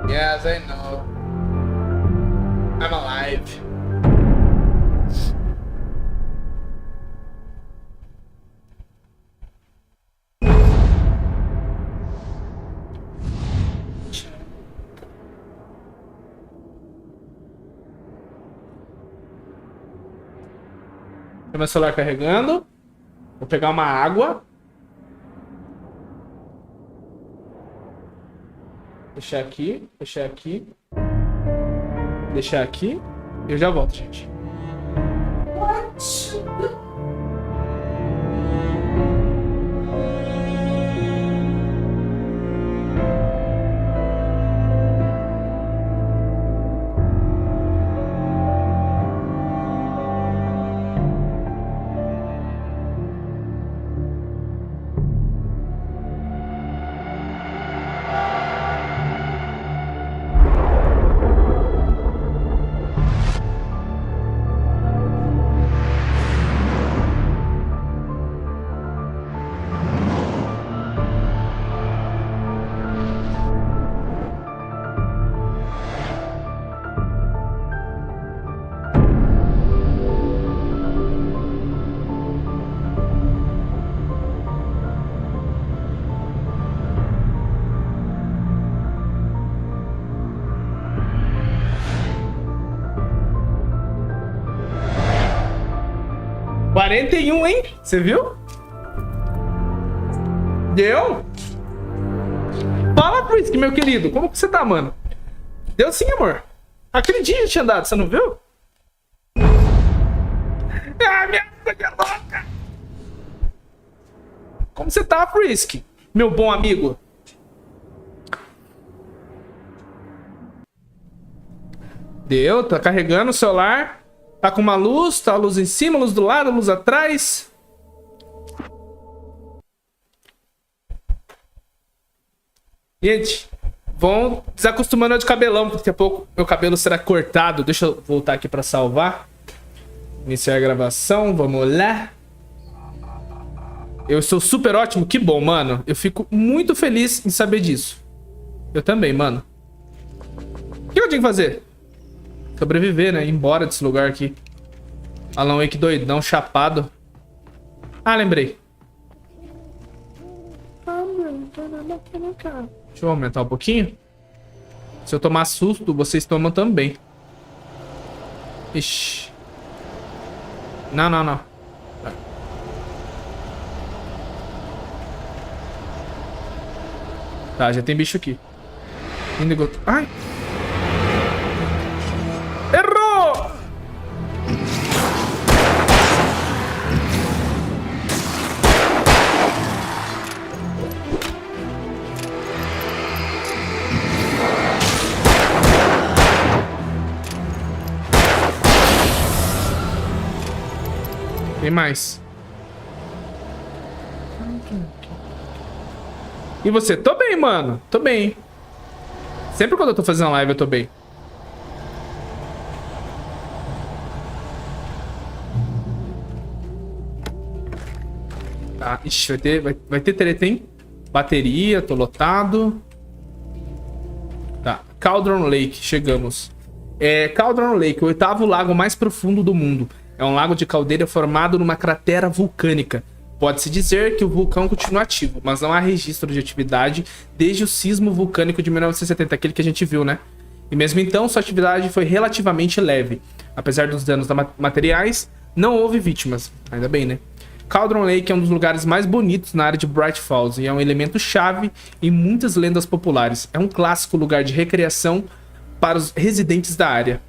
Yes, I know. I'm alive. Meu celular carregando. Vou pegar uma água. Deixar aqui, deixar aqui. Deixar aqui. E eu já volto, gente. What? 41, hein? Você viu? Deu? Fala, Frisk, meu querido. Como que você tá, mano? Deu sim, amor. Aquele dia eu tinha dado, você não viu? Ah, minha coisa é louca. Como você tá, Frisk? Meu bom amigo. Deu, tá carregando o celular. Tá com uma luz, tá a luz em cima, a luz do lado, a luz atrás. Gente, vão desacostumando de cabelão, porque daqui a pouco meu cabelo será cortado. Deixa eu voltar aqui pra salvar. Iniciar a gravação, vamos lá. Eu sou super ótimo, que bom, mano. Eu fico muito feliz em saber disso. Eu também, mano. O que eu tinha que fazer? Sobreviver, né? Ir embora desse lugar aqui. Alan Wake doidão, chapado. Ah, lembrei. Deixa eu aumentar um pouquinho. Se eu tomar susto, vocês tomam também. Ixi. Não, não, não. Tá, já tem bicho aqui. Ai! Errou! Tem mais. E você? Tô bem, mano. Tô bem. Sempre quando eu tô fazendo live, eu tô bem. Ah, ixi, vai ter treta, hein? Bateria, tô lotado. Tá, Cauldron Lake, chegamos. Cauldron Lake, o 8º lago mais profundo do mundo. É um lago de caldeira formado numa cratera vulcânica. Pode-se dizer que o vulcão continua ativo, mas não há registro de atividade desde o sismo vulcânico de 1970, aquele que a gente viu, né? E mesmo então, sua atividade foi relativamente leve. Apesar dos danos materiais, não houve vítimas. Ainda bem, né? Cauldron Lake é um dos lugares mais bonitos na área de Bright Falls e é um elemento chave em muitas lendas populares. É um clássico lugar de recreação para os residentes da área.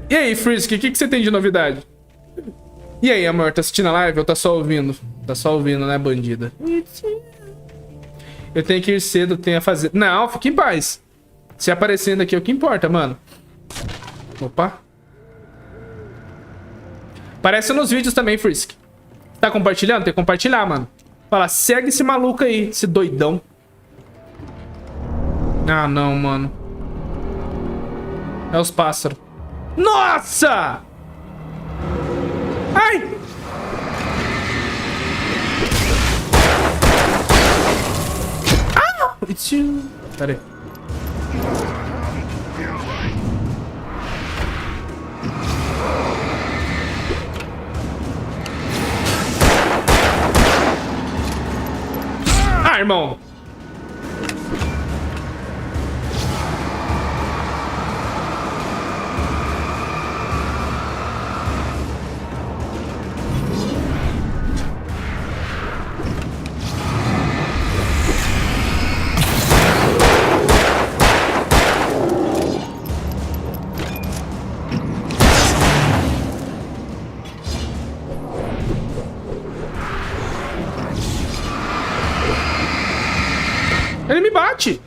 E aí, Frisk, o que você tem de novidade? E aí, amor, tá assistindo a live ou tá só ouvindo? Tá só ouvindo, né, bandida? Eu tenho que ir cedo, tenho a fazer... Não, fique em paz. Se aparecendo aqui é o que importa, mano. Opa. Aparece nos vídeos também, Frisk. Tá compartilhando? Tem que compartilhar, mano. Fala, segue esse maluco aí, esse doidão. Ah, não, mano. É os pássaros. Nossa! Ai! Ah! It's you. Pera aí. Ah, irmão! Ele me bate.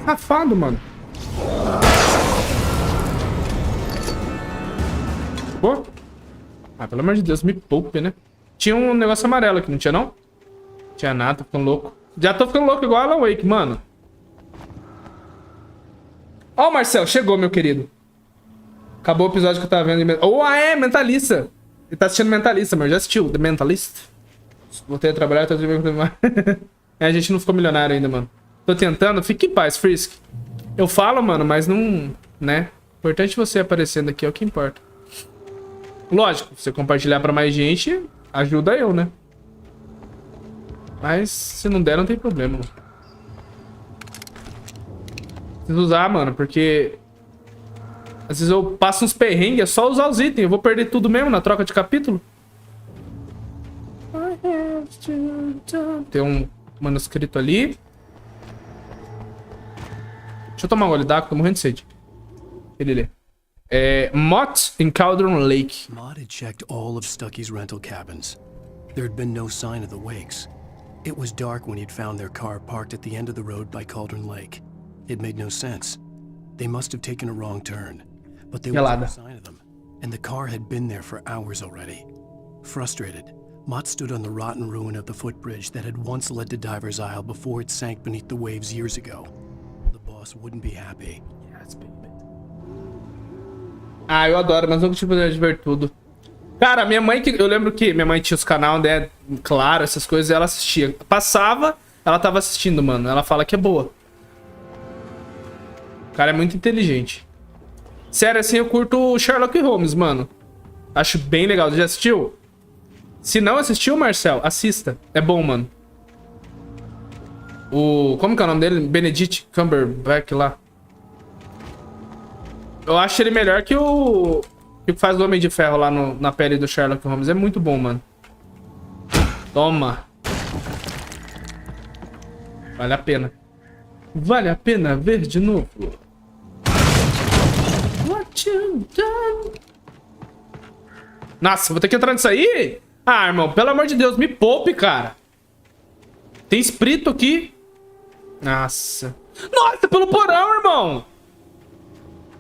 Safado, mano. Pô. Ah, pelo amor de Deus, me poupe, né? Tinha um negócio amarelo aqui, não tinha não? Tinha nada, tô ficando louco. Já tô ficando louco igual Alan Wake, mano. Ó, o Marcel, chegou, meu querido. Acabou o episódio que eu tava vendo. É, Mentalista. Ele tá assistindo Mentalista, mas já assistiu The Mentalist? Voltei a trabalhar, tô a gente não ficou milionário ainda, mano. Tô tentando, fique em paz, Frisk. Eu falo, mano, mas não... né? Importante você aparecendo aqui, é o que importa. Lógico, você compartilhar pra mais gente, ajuda eu, né? Mas se não der, não tem problema. Preciso usar, mano, porque... às vezes eu passo uns perrengues, é só usar os itens. Eu vou perder tudo mesmo na troca de capítulo. Tem um manuscrito ali. Deixa eu tomar um gole d'água, tô morrendo de sede. Ele lê. Mott in Cauldron Lake. Mott had checked all of Stucky's rental cabins. There had been no sign of the wakes. It was dark when he'd found their car parked at the end of the road by Cauldron Lake. It made no sense. They must have taken a wrong turn. But there was no sign of them, and the car had been there for hours already. Frustrated, Mott stood on the rotten ruin of the footbridge that had once led to Diver's Isle before it sank beneath the waves years ago. The boss wouldn't be happy. Yes, baby. Ah, eu adoro, mas nunca tive poder de ver tudo. Cara, minha mãe, eu lembro que minha mãe tinha os canais, né? Claro, essas coisas, ela assistia. Passava, ela tava assistindo, mano. Ela fala que é boa. O cara é muito inteligente. Sério, assim, eu curto o Sherlock Holmes, mano. Acho bem legal. Você já assistiu? Se não assistiu, Marcel, assista. É bom, mano. Como que é o nome dele? Benedict Cumberbatch lá. Eu acho ele melhor que o... que faz o Homem de Ferro lá na pele do Sherlock Holmes. É muito bom, mano. Toma. Vale a pena. Vale a pena ver de novo. What you done? Nossa, vou ter que entrar nisso aí? Ah, irmão, pelo amor de Deus, me poupe, cara. Tem espírito aqui. Nossa. Nossa, pelo porão, irmão.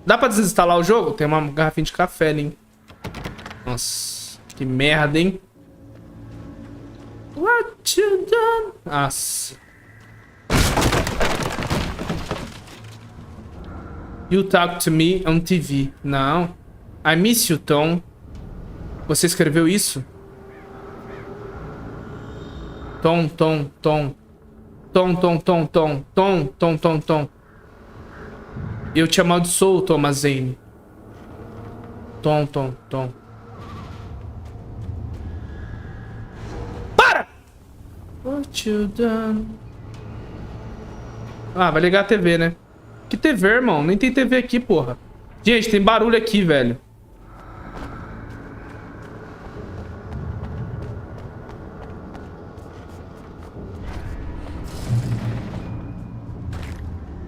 Dá pra desinstalar o jogo? Tem uma garrafinha de café ali, hein? Nossa, que merda, hein? What you done? Nossa. You talk to me on TV. Não. I miss you, Tom. Você escreveu isso? Tom. Eu te amaldiçoo, Thomas Zane. Tom. Para! What you done? Ah, vai ligar a TV, né? Que TV, irmão? Nem tem TV aqui, porra. Gente, tem barulho aqui, velho.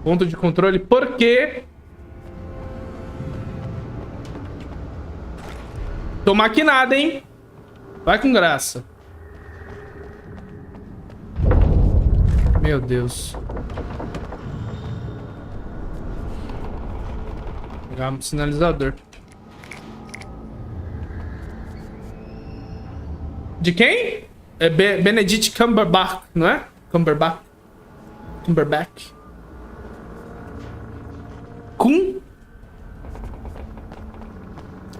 Ponto de controle, por quê? Tô maquinado, hein? Vai com graça. Meu Deus. Vou pegar um sinalizador. De quem? É Benedict Cumberbatch, não é? Cumberbatch. Cumberbatch.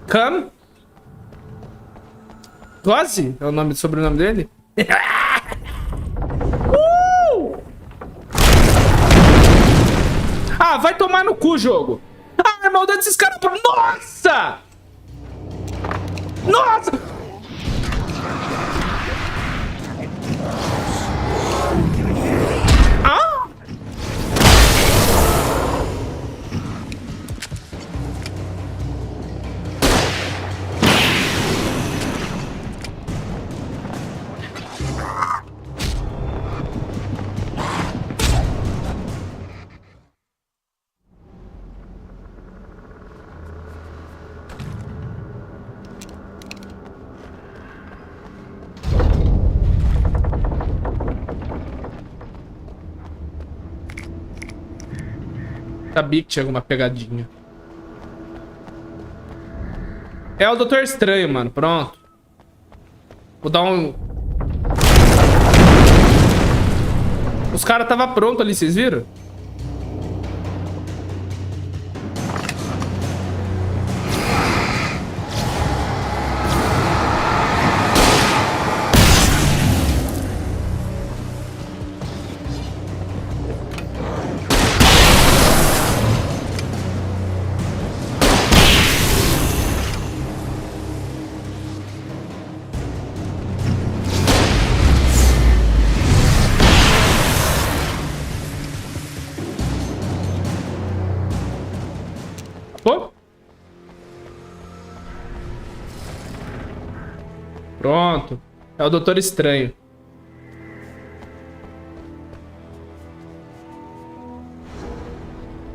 Cam? Quase é o nome, sobrenome dele? Ah, vai tomar no cu, jogo. Ah, maldade desses caras. Nossa! Nossa! Ah! Sabia que tinha alguma pegadinha. É o Doutor Estranho, mano. Pronto. Vou dar um... Os caras tava pronto ali, vocês viram? Pô? Pronto. É o Doutor Estranho.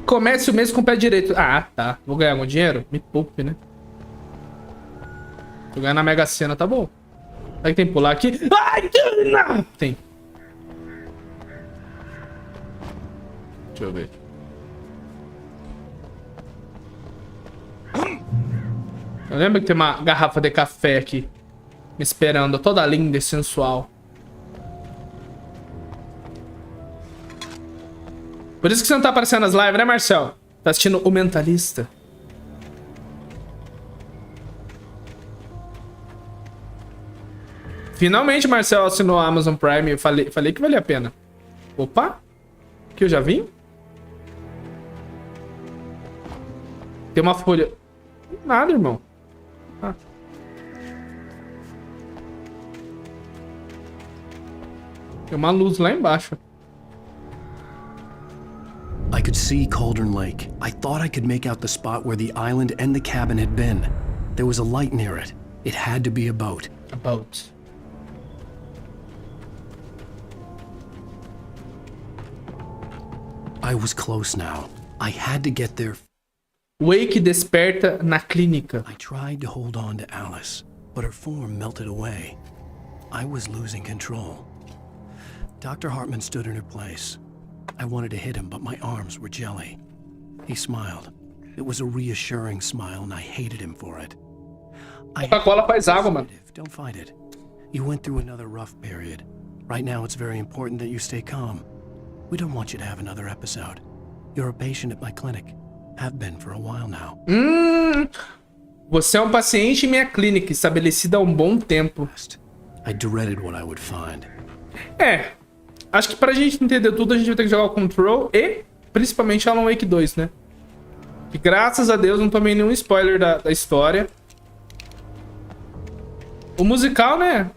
Comece o mês com o pé direito. Ah, tá. Vou ganhar algum dinheiro? Me poupe, né? Vou ganhar na Mega Sena, tá bom. Será que tem que pular aqui? Ai, não! Tem. Deixa eu ver. Eu lembro que tem uma garrafa de café aqui me esperando, toda linda e sensual. Por isso que você não tá aparecendo nas lives, né, Marcel? Tá assistindo O Mentalista. Finalmente, Marcel assinou a Amazon Prime. Eu falei que valia a pena. Opa! Que eu já vim? Tem uma folha... Nada, irmão. Ah. Tem uma luz lá embaixo. I could see Cauldron Lake. I thought I could make out the spot where the island and the cabin had been. There was a light near it. It had to be a boat. A boat. I was close now. I had to get there. Wake desperta na clínica. I tried to hold on to Alice, but her form melted away. I was losing control. Dr. Hartman stood in her place. I wanted to hit him, but my arms were jelly. He smiled. It was a reassuring smile, and I hated him for it. Coca-Cola faz água, mano. Don't fight it. You went through another rough period. Right now, it's very important that you stay calm. We don't want you to have another episode. You're a patient at my clinic. Have been for a while now. Você é um paciente em minha clínica, estabelecida há um bom tempo. I dreaded what I would find. É. Acho que pra gente entender tudo, a gente vai ter que jogar o Control e, principalmente, Alan Wake 2, né? Que, graças a Deus, não tomei nenhum spoiler da história. O musical, né?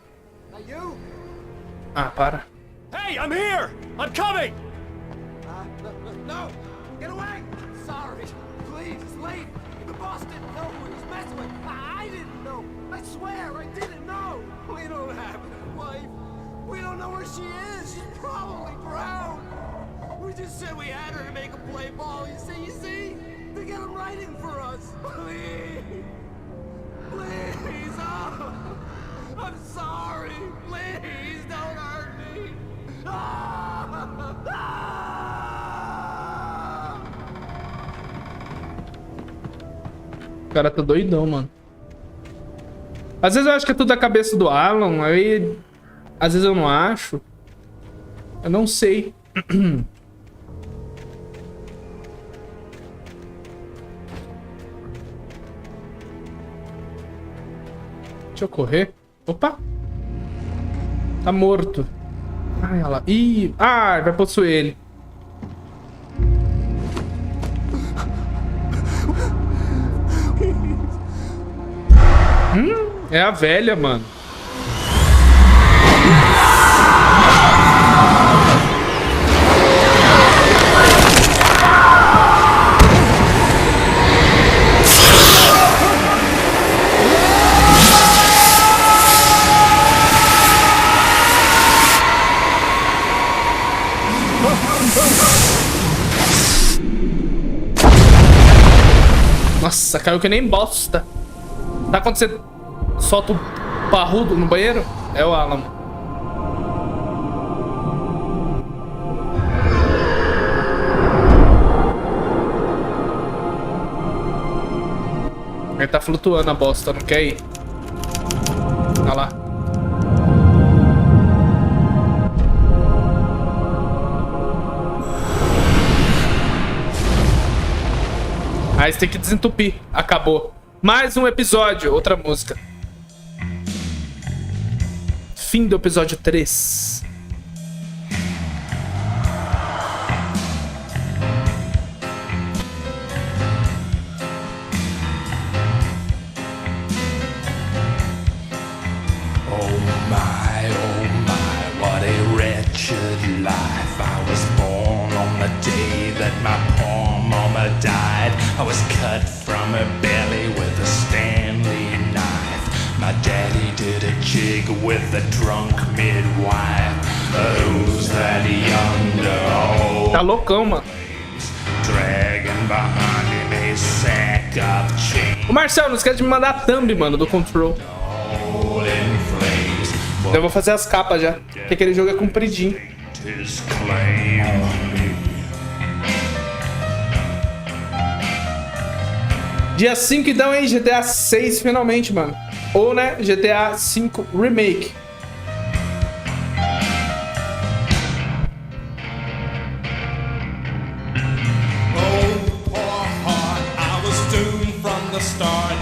Ah, para. Hey, I'm here! I'm coming! No! Get away! Sorry. Please, it's late. The boss didn't know who he was messing with. I didn't know. I swear, I didn't know. We don't have a wife. We don't know where she is. She's probably drowned. We just said we had her to make a play ball. You see? To get him writing for us. Please. Please. Oh, I'm sorry. Please don't hurt me. O cara tá doidão, mano. Às vezes eu acho que é tudo da cabeça do Alan, aí... Às vezes eu não acho. Eu não sei. Deixa eu correr. Opa. Tá morto. Ai, olha lá. Ih, ai, vai possuir ele. É a velha, mano. Nossa, caiu que nem bosta. Tá quando você solta o parrudo no banheiro? É o Alan. Ele tá flutuando a bosta, não quer ir. Olha lá. Aí você tem que desentupir. Acabou. Mais um episódio. Outra música. Fim do episódio 3. Oh my, what a wretched life. I was born on the day that my poor mama died. I was cut from her belly with a Stanley knife. My daddy did a jig with a drunk midwife. Who's that yonder old Tá loucão, mano. dragging behind him a sack of chain? Ô Marcelo, não esquece de me mandar a thumb, mano, do Control. All in flames, Eu vou fazer as capas já. Porque aquele jogo é compridinho. his claim on me. Dia 5 então, hein? GTA 6 finalmente, mano. Ou, né? GTA 5 Remake. Oh, poor heart, I was doomed from the start.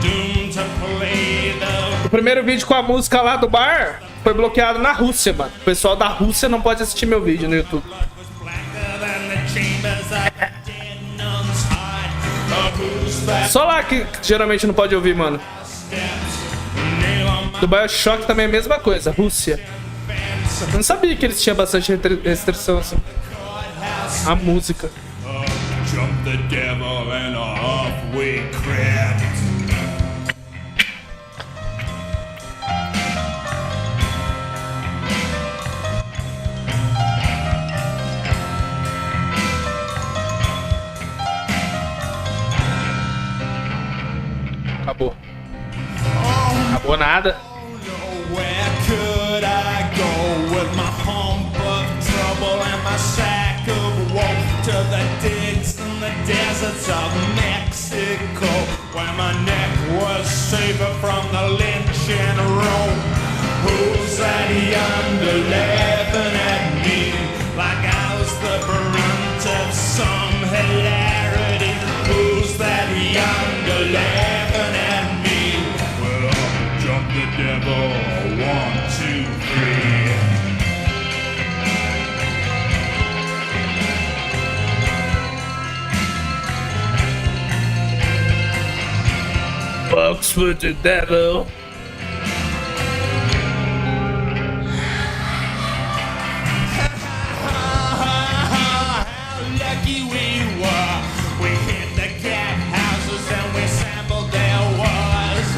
Doomed to play the O primeiro vídeo com a música lá do bar foi bloqueado na Rússia, mano. O pessoal da Rússia não pode assistir meu vídeo no YouTube. was blacker than the chambers of a dead nun's heart. Who's that Só lá que geralmente não pode ouvir, mano. steps? Nail on my Do BioShock também é a mesma coisa, Rússia. fence. Eu não sabia que eles tinham bastante restrição assim. Courthouse. A música. Jump the devil and off we crept. Acabou. Acabou nada. Where could I go with my hump of trouble and my sack of woe? To the digs and the deserts of Mexico, where my neck was safer from the lynching rope. Who's that yonder laughing at me like I was the brunt of some hilarity? Who's that yonder laughing at me? Well, jump the devil, 1, 2, 3. Fucks with the devil. How lucky we were. We hit the cat houses and we sampled their wars.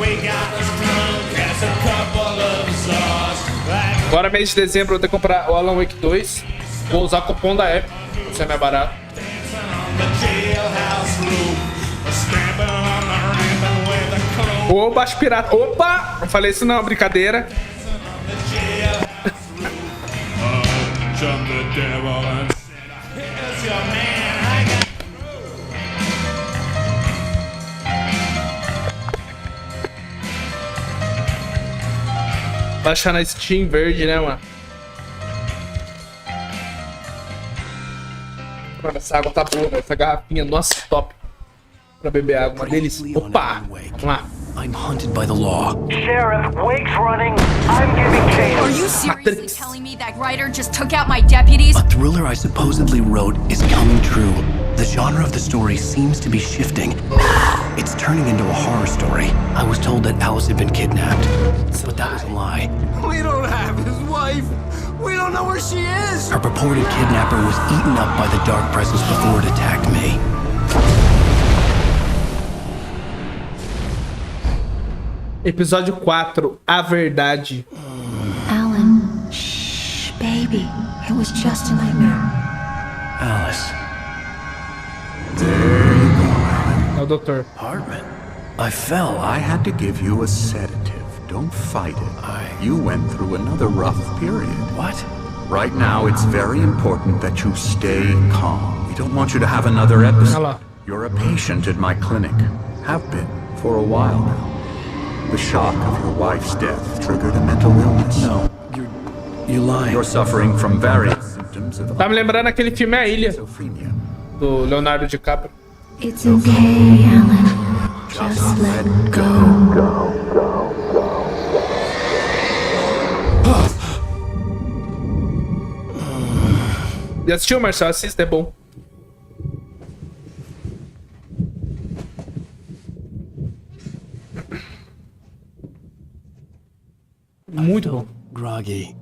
We got as drunk as a couple of Zars. That Agora, mês de dezembro, eu vou ter que comprar o Alan Wake 2. Vou usar o cupom da Apple. Isso é mais barato. dancing on the jailhouse roof. Stamping on the ribbon with a clove. Ô, baixo pirata. Opa! Não falei isso não, brincadeira. The jailhouse roof. Jump the devil and said, here's your man. I got Baixar na Steam verde, né, mano? Mano, essa água tá boa, né? Essa garrafinha, nossa, top. Pra beber água, uma delícia. Opa! Vamos lá. I'm hunted by the law. Sheriff, Wake's running. I'm giving chase. Are you seriously telling me that writer just took out my deputies? A thriller I supposedly wrote is coming true. The genre of the story seems to be shifting. It's turning into a horror story. I was told that Alice had been kidnapped, but that was a lie. We don't have his wife. We don't know where she is. Her purported kidnapper was eaten up by the dark presence before it attacked me. Episódio 4, A Verdade. Alan, shh, baby. It was just a nightmare. Alice. É o doutor. Apartment. I fell. I had to give you a sedative. Don't fight it. You went through another rough period. What? Right now, it's very important that you stay calm. We don't want you to have another episode. Olha lá. You're a patient at my clinic. Have been for a while now. The shock of your wife's death triggered a mental illness. No, you're lying. You're suffering from various symptoms of Tá me lembrando aquele filme A Ilha, schizophrenia. do Leonardo DiCaprio. It's okay, Alan. Just let go. Já assistiu, Marcelo? Assista, é bom. Muito bom. Groggy.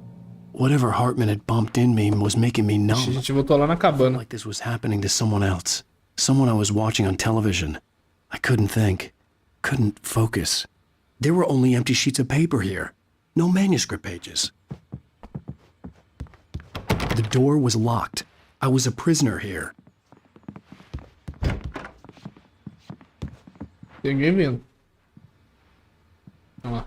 Whatever Hartman had bumped in me was making me A numb. gente voltou lá na cabana. Like this was happening to someone else. Someone I was watching on television. I couldn't think. Couldn't focus. There were only empty sheets of paper here. No manuscript pages. The door was locked. I was a prisoner here. Tem ninguém vindo. Olha lá.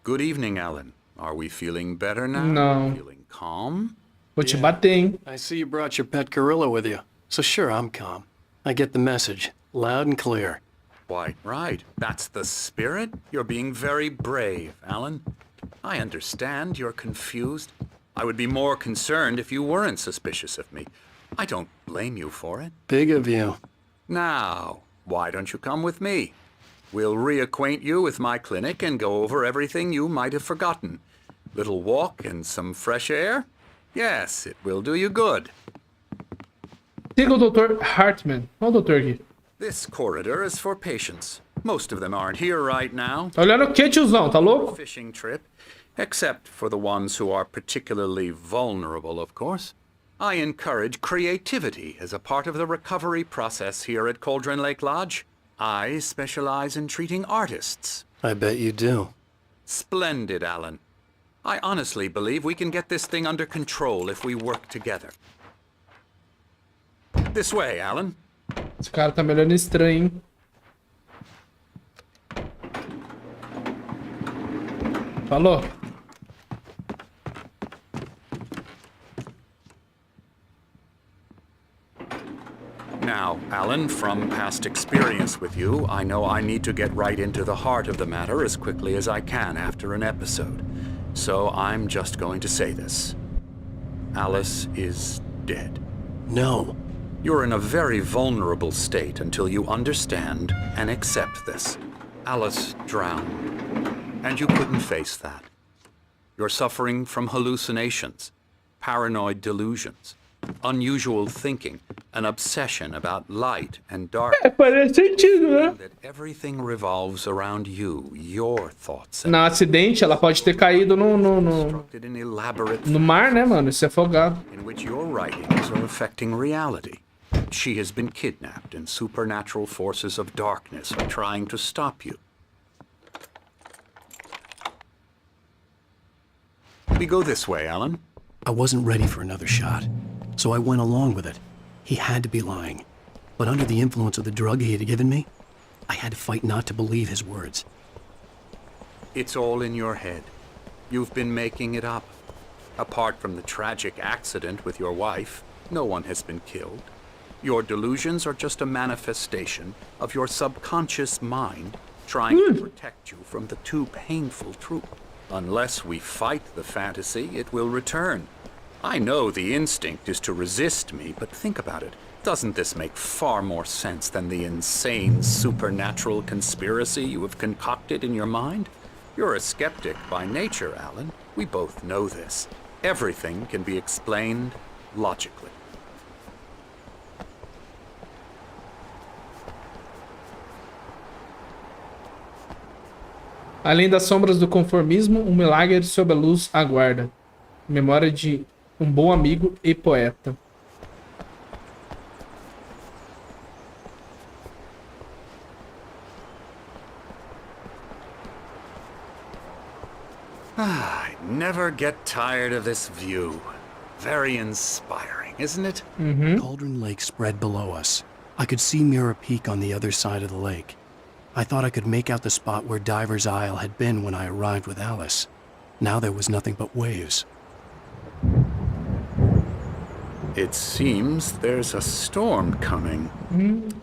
Good evening, Alan. Are we feeling better now? No. Feeling calm? Vou te bater, hein? I see you brought your pet gorilla with you. So sure, I'm calm. I get the message. Loud and clear. Quite right. That's the spirit. You're being very brave, Alan. I understand you're confused. I would be more concerned if you weren't suspicious of me. I don't blame you for it. Big of you. Now, why don't you come with me? We'll reacquaint you with my clinic and go over everything you might have forgotten. Little walk and some fresh air? Yes, it will do you good. Siga o Dr. Hartman. Olha o doutor aqui. This corridor is for patients. Most of them aren't here right now. Tá olhando o que, tiozão? Tá louco? Fishing trip, except for the ones who are particularly vulnerable, of course. I encourage creativity as a part of the recovery process here at Cauldron Lake Lodge. I specialize in treating artists. I bet you do. Splendid, Alan. I honestly believe we can get this thing under control if we work together. This way, Alan. Esse cara tá me olhando estranho, hein? Falou? Now, Alan, from past experience with you, I know I need to get right into the heart of the matter as quickly as I can after an episode. So I'm just going to say this. Alice is dead. No. You're in a very vulnerable state until you understand and accept this. Alice drowned, and you couldn't face that. You're suffering from hallucinations, paranoid delusions, unusual thinking, an obsession about light and dark. Faz sentido, né? That everything revolves around you, your thoughts. And No acidente, ela pode ter caído no constructed in elaborate mar, né, mano? E se afogado. in which your writings are affecting reality. She has been kidnapped, and supernatural forces of darkness are trying to stop you. We go this way, Alan. I wasn't ready for another shot, so I went along with it. He had to be lying. But under the influence of the drug he had given me, I had to fight not to believe his words. It's all in your head. You've been making it up. Apart from the tragic accident with your wife, no one has been killed. Your delusions are just a manifestation of your subconscious mind trying to protect you from the too painful truth. Unless we fight the fantasy, it will return. I know the instinct is to resist me, but think about it. Doesn't this make far more sense than the insane supernatural conspiracy you have concocted in your mind? You're a skeptic by nature, Alan. We both know this. Everything can be explained logically. Além das sombras do conformismo, um milagre sob a luz aguarda. Memória de um bom amigo e poeta. I never get tired of this view. Very inspiring, isn't it? Cauldron Lake spread below us. I could see Mirror Peak on the other side of the lake. I thought I could make out the spot where Diver's Isle had been when I arrived with Alice. Now there was nothing but waves. It seems there's a storm coming.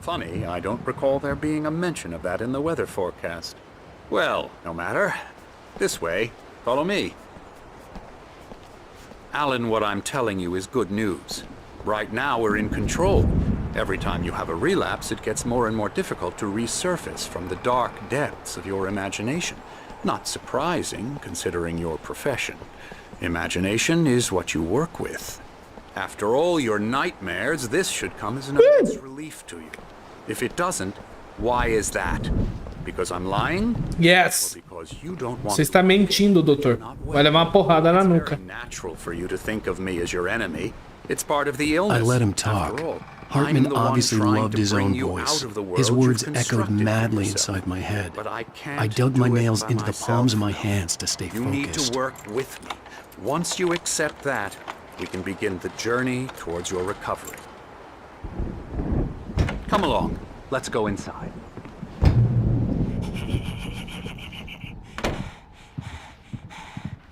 Funny, I don't recall there being a mention of that in the weather forecast. Well, no matter. This way. Follow me. Alan, what I'm telling you is good news. Right now we're in control. Every time you have a relapse, it gets more and more difficult to resurface from the dark depths of your imagination. Not surprising, considering your profession. Imagination is what you work with. After all your nightmares, this should come as an immense relief to you. If it doesn't, why is that? Because I'm lying? Yes. Or because you don't want Você está mentindo, doutor. Vai levar uma porrada na nuca. It's very natural for you to think of me as your enemy. It's part of the illness. I let him talk. After all, Hartman I'm the one obviously trying loved to his bring own you voice. out of the world His words you've echoed constructed for madly yourself. inside my head. But I can't I dug do my it nails by into the myself. palms of my hands to stay You need to focused. work with me. Once you accept that, we can begin the journey towards your recovery. Come along. Let's go inside.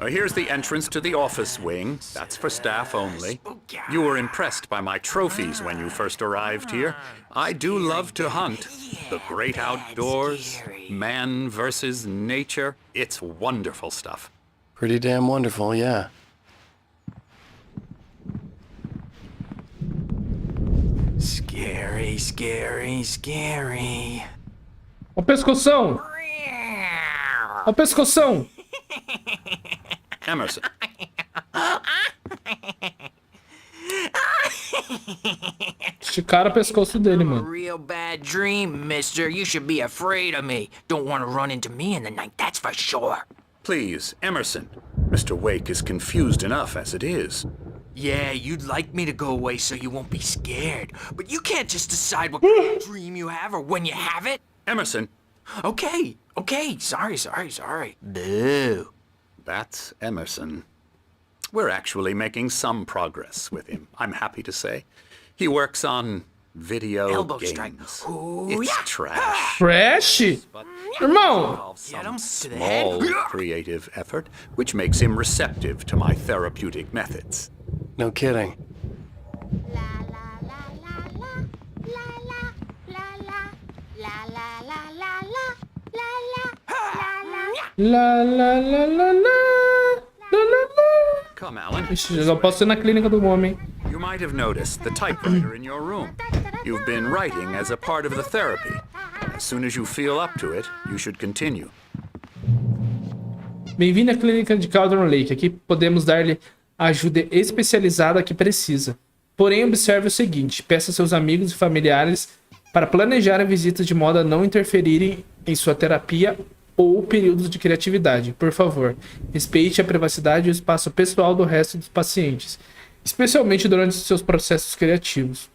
Here's the entrance to the office wing. That's for staff only. You were impressed by my trophies when you first arrived here. I do love to hunt. The great outdoors, man versus nature. It's wonderful stuff. Pretty damn wonderful, yeah. Scary, scary, scary. Ó o pescoção. Ó o pescoção. Emerson. Esticaram o pescoço dele, mano. Real bad dream, mister. You should be afraid of me. Don't want to run into me in the night, that's for sure. Please, Emerson. Mr. Wake is confused enough as it is. Yeah, you'd like me to go away so you won't be scared. But you can't just decide what kind of dream you have or when you have it. Emerson. Okay, sorry. Boo. That's Emerson. We're actually making some progress with him, I'm happy to say. He works on video Elbow games. strike. Ooh, It's yeah. trash. Fresh? But Irmão. involves Get some him to the head. small creative effort, which makes him receptive to my therapeutic methods. No kidding. Lá, lá, lá, lá, lá. Lá, lá, lá. Come, Alan. Ixi, já posso ir na clínica do homem. You might have noticed the typewriter in your room. You've been writing as a part of the therapy. As soon as you feel up to it, you should continue. Bem-vindo à clínica de Cauldron Lake. Aqui podemos dar-lhe a ajuda especializada que precisa. Porém, observe o seguinte. Peça a seus amigos e familiares para planejar a visita de modo a não interferirem em sua terapia ou períodos de criatividade. Por favor, respeite a privacidade e o espaço pessoal do resto dos pacientes, especialmente durante seus processos criativos.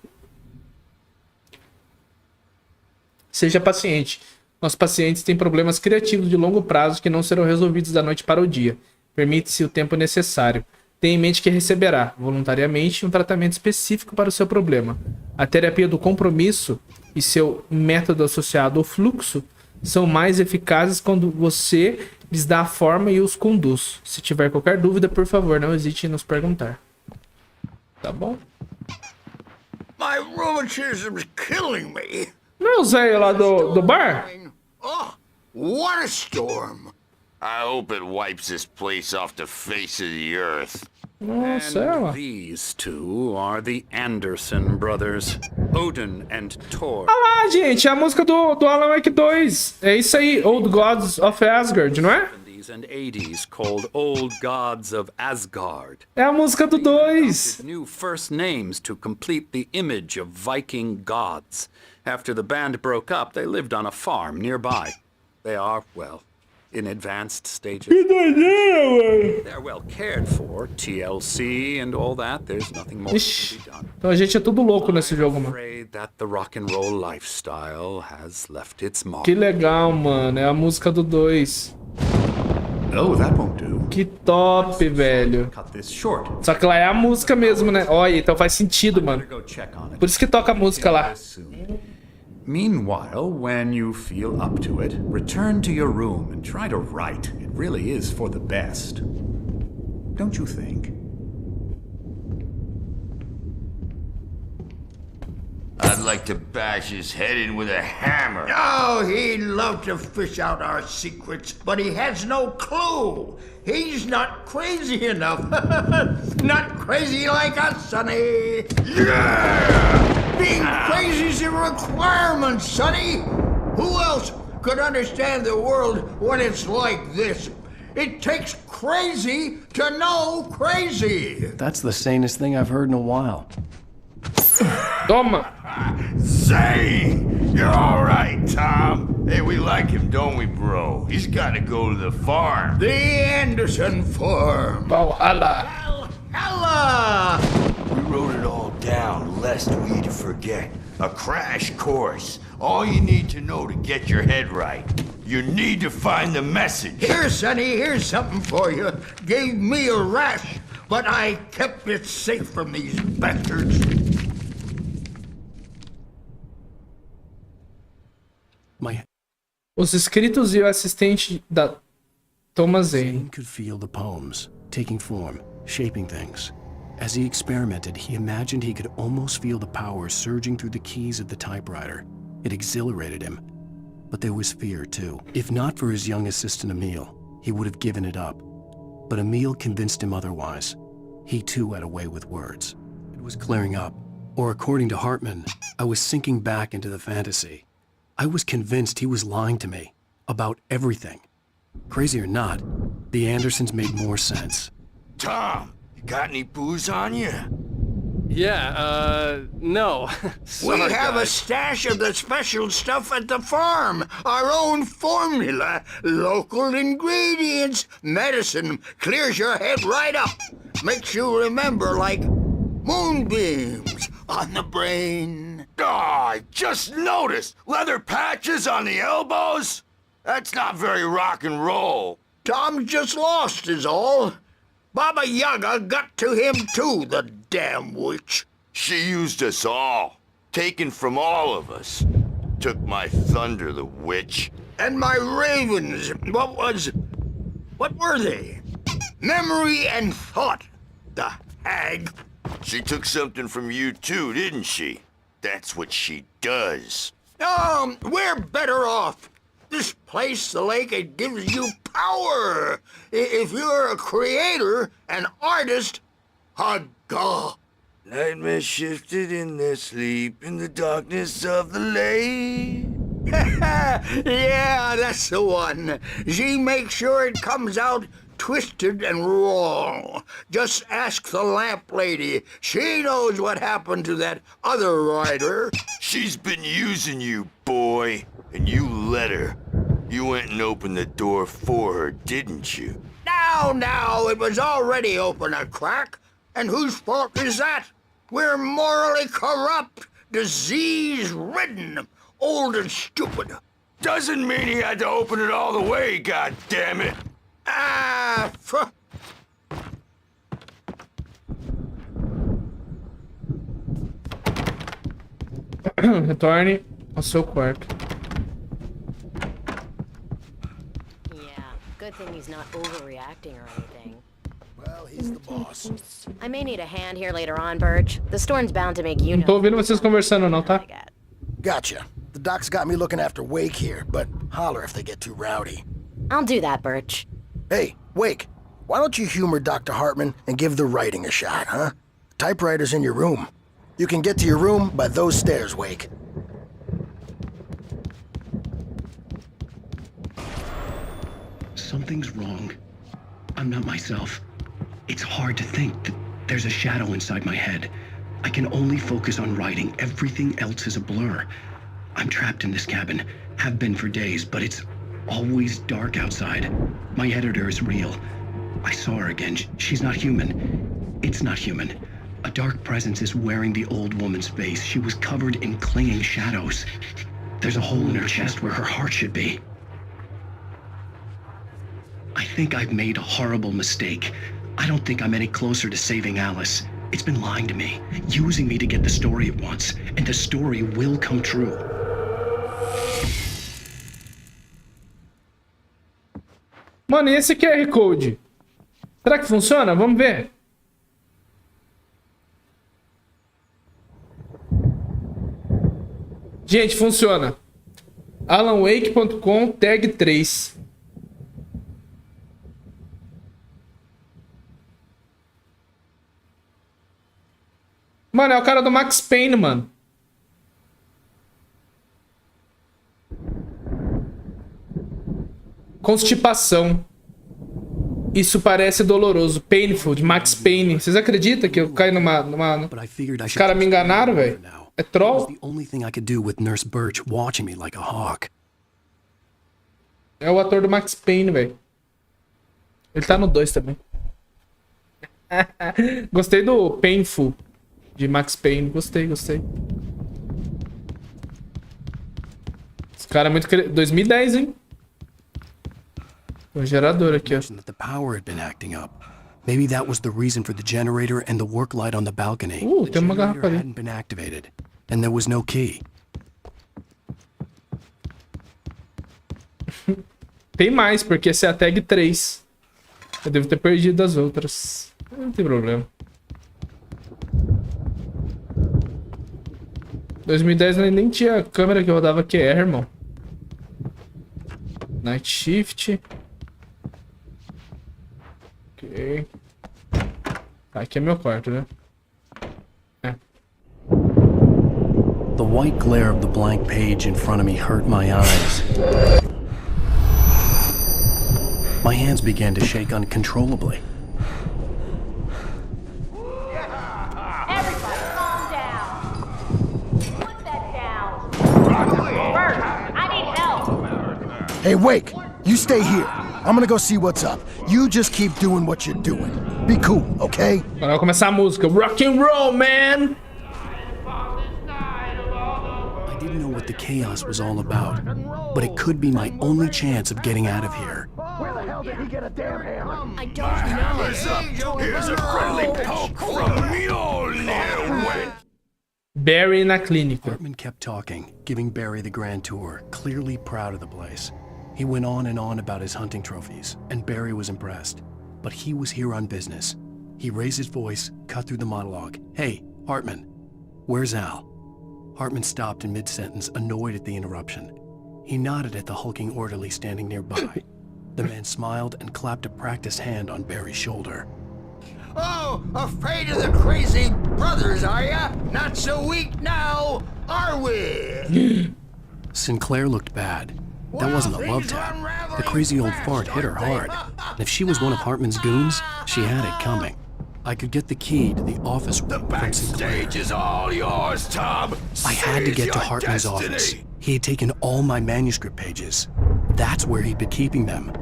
Seja paciente. Nossos pacientes têm problemas criativos de longo prazo que não serão resolvidos da noite para o dia. Permite-se o tempo necessário. Tenha em mente que receberá, voluntariamente, um tratamento específico para o seu problema. A terapia do compromisso e seu método associado ao fluxo são mais eficazes quando você lhes dá a forma e os conduz. Se tiver qualquer dúvida, por favor, não hesite em nos perguntar. Tá bom? My rheumatism's killing me. Não é o Zé lá do bar? Oh, what a storm. I hope it wipes this place off the face of the earth. Nossa, é, And ó. these two are the Anderson brothers. Odin and Thor. Ah lá, gente, é a música do Alan Wake 2. É isso aí, Old Gods of Asgard, não é? And 80s called Old Gods of Asgard. É a música do 2. New first names to complete the image of Viking gods. After the band broke up, they lived on a farm nearby. They are, well, in advanced stages. Que doideira, mano. They're well cared for, TLC and all that. There's nothing more Ixi, that can be done. então a gente é tudo louco nesse jogo, mano. I'm afraid that the rock and roll lifestyle has left its mark. Que legal, mano. É a música do 2. Oh, that won't do. Que top, velho. Cut this short. Só que lá é a música mesmo, né? Olha, então faz sentido, mano. Por isso que toca a música lá. Meanwhile, when you feel up to it, return to your room and try to write. It really is for the best. Don't you think? I'd like to bash his head in with a hammer. Oh, he'd love to fish out our secrets, but he has no clue. He's not crazy enough. Not crazy like us, Sonny. Yeah! Being crazy's a requirement, Sonny. Who else could understand the world when it's like this? It takes crazy to know crazy. That's the sanest thing I've heard in a while. Toma! Zane! You're alright, Tom. Hey, we like him, don't we, bro? He's gotta go to the farm. The Anderson farm. Valhalla. Valhalla! We wrote it all down, lest we'd forget. A crash course. All you need to know to get your head right. You need to find the message. Here, Sonny, here's something for you. Gave me a rash, but I kept it safe from these bastards. Os escritos e o assistente da Thomas Zane could feel the poems taking form, shaping things. As he experimented, he imagined he could almost feel the power surging through the keys of the typewriter. It exhilarated him. But there was fear, too. If not for his young assistant Emil, he would have given it up. But Emil convinced him otherwise. He, too, had a way with words. It was clearing up. Or according to Hartman, I was sinking back into the fantasy. I was convinced he was lying to me. About everything. Crazy or not, the Andersons made more sense. Tom, you got any booze on you? Yeah, no. We have a stash of the special stuff at the farm. Our own formula. Local ingredients. Medicine. Clears your head right up. Makes you remember like moonbeams on the brain. Oh, I just noticed. Leather patches on the elbows? That's not very rock and roll. Tom just lost is all. Baba Yaga got to him too, the damn witch. She used us all. Taken from all of us. Took my thunder, the witch. And my ravens. What were they? Memory and thought. The hag. She took something from you too, didn't she? That's what she does. We're better off. This place, the lake, it gives you power. If you're a creator, an artist, haga. Nightmares shifted in their sleep in the darkness of the lake. Yeah, that's the one. She makes sure it comes out twisted and wrong. Just ask the lamp lady. She knows what happened to that other writer. She's been using you, boy. And you let her. You went and opened the door for her, didn't you? Now, it was already open a crack. And whose fault is that? We're morally corrupt, disease-ridden, old and stupid. Doesn't mean he had to open it all the way, goddammit. Retorne ao seu quarto. Good thing he's not overreacting or anything. Well, he's the boss. I may need a hand here later on, Birch. The storm's bound to make you Não tô ouvindo vocês conversando não, tá? Gotcha. The doc's got me looking after Wake here, but holler if they get too rowdy. I'll do that, Birch. Hey, Wake, why don't you humor Dr. Hartman and give the writing a shot, huh? Typewriter's in your room. You can get to your room by those stairs, Wake. Something's wrong. I'm not myself. It's hard to think that there's a shadow inside my head. I can only focus on writing. Everything else is a blur. I'm trapped in this cabin. Have been for days, but it's always dark outside. My editor is real. I saw her again. She's not human. It's not human. A dark presence is wearing the old woman's face. She was covered in clinging shadows. There's a hole in her chest where her heart should be. I think I've made a horrible mistake. I don't think I'm any closer to saving Alice. It's been lying to me, using me to get the story it wants, and the story will come true. Mano, e esse QR Code? Será que funciona? Vamos ver. Gente, funciona. alanwake.com tag 3. Mano, é o cara do Max Payne, mano. Constipação. Isso parece doloroso. Painful, de Max Payne. Vocês acreditam que eu caí numa... Os caras me enganaram, velho? É troll? É o ator do Max Payne, velho. Ele tá no 2 também. Gostei do Painful de Max Payne. Gostei. Esse cara é muito... 2010, hein? Tem um gerador aqui, ó. Maybe that was the reason for the generator and the work light on the balcony. Tem uma garrafa ali. Hadn't been activated, and there was no key. Tem mais, porque essa é a tag 3. Eu devo ter perdido as outras. Não tem problema. 2010 nem tinha câmera que rodava QR, irmão. Night Shift. Ok. Tá, aqui é meu quarto, né? É. The white glare of the blank page in front of me hurt my eyes. My hands began to shake uncontrollably. Everybody, calm down. Put that down. Bert, I need help. Hey, Wake, you stay here. I'm gonna go see what's up. You just keep doing what you're doing. Be cool, okay? Agora vai começar a música. Rock and roll, man! I didn't know what the chaos was all about, but it could be my only chance of getting out of here. Where the hell did he get a damn hammer? I don't know. Here's a friendly poke from Mjolnir. Barry na clínica. Hartman kept talking, giving Barry the grand tour, clearly proud of the place. He went on and on about his hunting trophies, and Barry was impressed. But he was here on business. He raised his voice, cut through the monologue. Hey, Hartman, where's Al? Hartman stopped in mid-sentence, annoyed at the interruption. He nodded at the hulking orderly standing nearby. The man smiled and clapped a practiced hand on Barry's shoulder. Oh, afraid of the crazy brothers, are ya? Not so weak now, are we? Sinclair looked bad. That wasn't a love tap. The crazy old fart hit her hard. And if she was one of Hartman's goons, she had it coming. I could get the key to the office room from Sinclair. Stage is all yours, Tom. I had to get to Hartman's office. He had taken all my manuscript pages. That's where he'd been keeping them.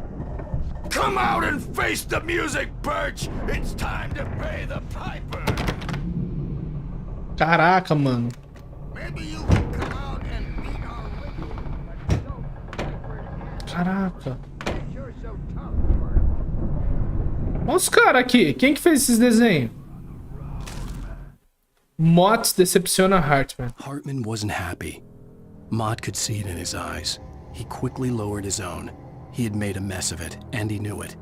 Come out and face the music, Birch. It's time to pay the piper. Caraca, mano. Maybe you can come out and meet our Caraca. Olha os caras aqui. Quem que fez esses desenhos? Mott decepciona Hartman. Hartman wasn't happy. Mott could see it in his eyes. He quickly lowered his own. He had made a mess of it, and he knew it.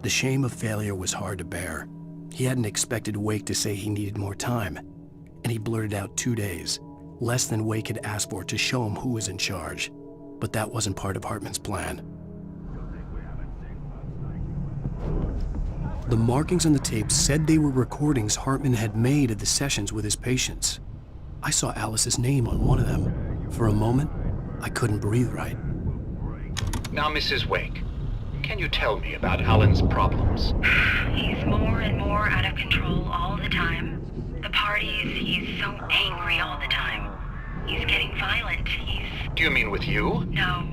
The shame of failure was hard to bear. He hadn't expected Wake to say he needed more time, and he blurted out 2 days, less than Wake had asked for to show him who was in charge. But that wasn't part of Hartman's plan. The markings on the tape said they were recordings Hartman had made at the sessions with his patients. I saw Alice's name on one of them. For a moment, I couldn't breathe right. Now, Mrs. Wake, can you tell me about Alan's problems? He's more and more out of control all the time. The parties, he's so angry all the time. He's getting violent. Do you mean with you? No,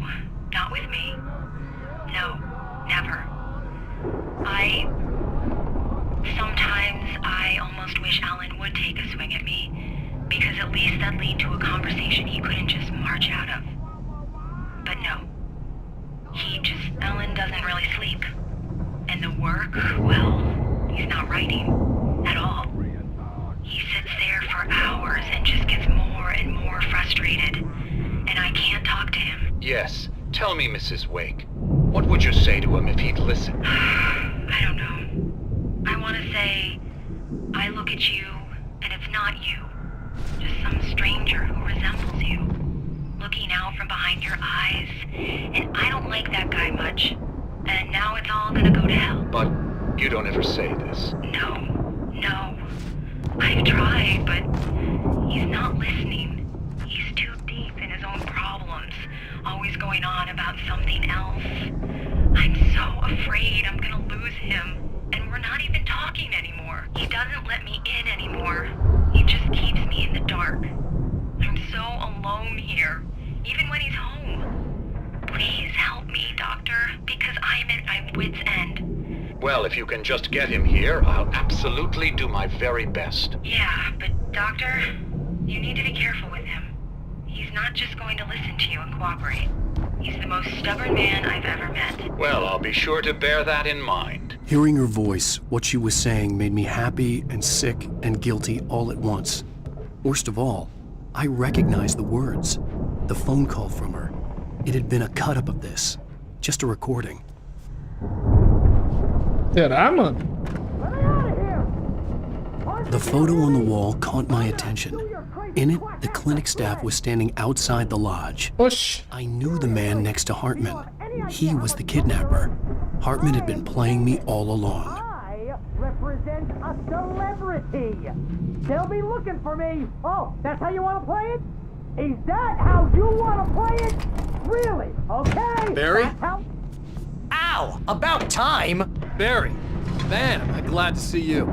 not with me. No, never. Sometimes I almost wish Alan would take a swing at me, because at least that'd lead to a conversation he couldn't just march out of. But no. Alan doesn't really sleep. And the work, well, he's not writing at all. He sits there for hours and just gets more and more frustrated. And I can't talk to him. Yes. Tell me, Mrs. Wake. What would you say to him if he'd listen? I don't know. I want to say, I look at you, and it's not you. Just some stranger who resembles you. Looking out from behind your eyes. And I don't like that guy much. And now it's all gonna go to hell. But you don't ever say this. No. I've tried, but he's not listening. He's too deep in his own problems. Always going on about something else. I'm so afraid I'm gonna lose him. And we're not even talking anymore. He doesn't let me in anymore. He just keeps me in the dark. I'm so alone here, even when he's home. Please help me, Doctor, because I'm at my wit's end. Well, if you can just get him here, I'll absolutely do my very best. Yeah, but Doctor, you need to be careful with him. He's not just going to listen to you and cooperate. He's the most stubborn man I've ever met. Well, I'll be sure to bear that in mind. Hearing her voice, what she was saying made me happy and sick and guilty all at once. Worst of all, I recognized the words. The phone call from her. It had been a cut-up of this. Just a recording. Será, mano? The photo on the wall caught my attention. In it, the clinic staff was standing outside the lodge. Osh. I knew the man next to Hartman. He was the kidnapper. Hartman had been playing me all along. I represent a celebrity. They'll be looking for me. Oh, that's how you want to play it? Is that how you want to play it? Really? Okay. Barry? Ow! About time! Barry, man, am I glad to see you.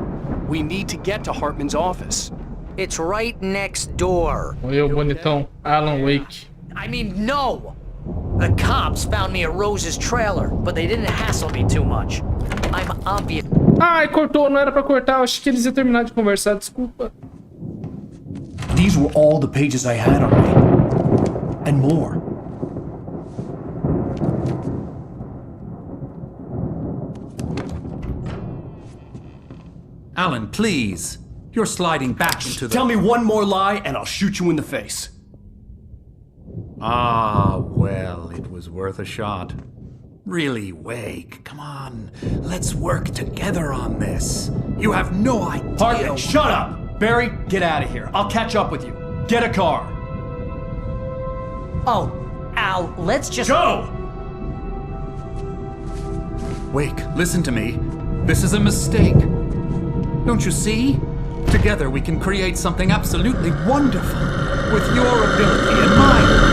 We need to get to Hartman's office. It's right next door. Eu, bonitão. Alan Wake. I mean, no! The cops found me at Rose's trailer, but they didn't hassle me too much. I'm obvious. Ai, cortou, não era pra cortar. Eu achei que eles iam terminar de conversar, desculpa. These were all the pages I had on me. And more. Alan, please. You're sliding back into the... Tell me one more lie and I'll shoot you in the face. Ah, well, it was worth a shot. Really, Wake, come on. Let's work together on this. You have no idea... Hartman, shut up! Barry, get out of here. I'll catch up with you. Get a car. Oh, Al, let's just... Go! Wake, listen to me. This is a mistake. Don't you see? Together we can create something absolutely wonderful. With your ability and mine.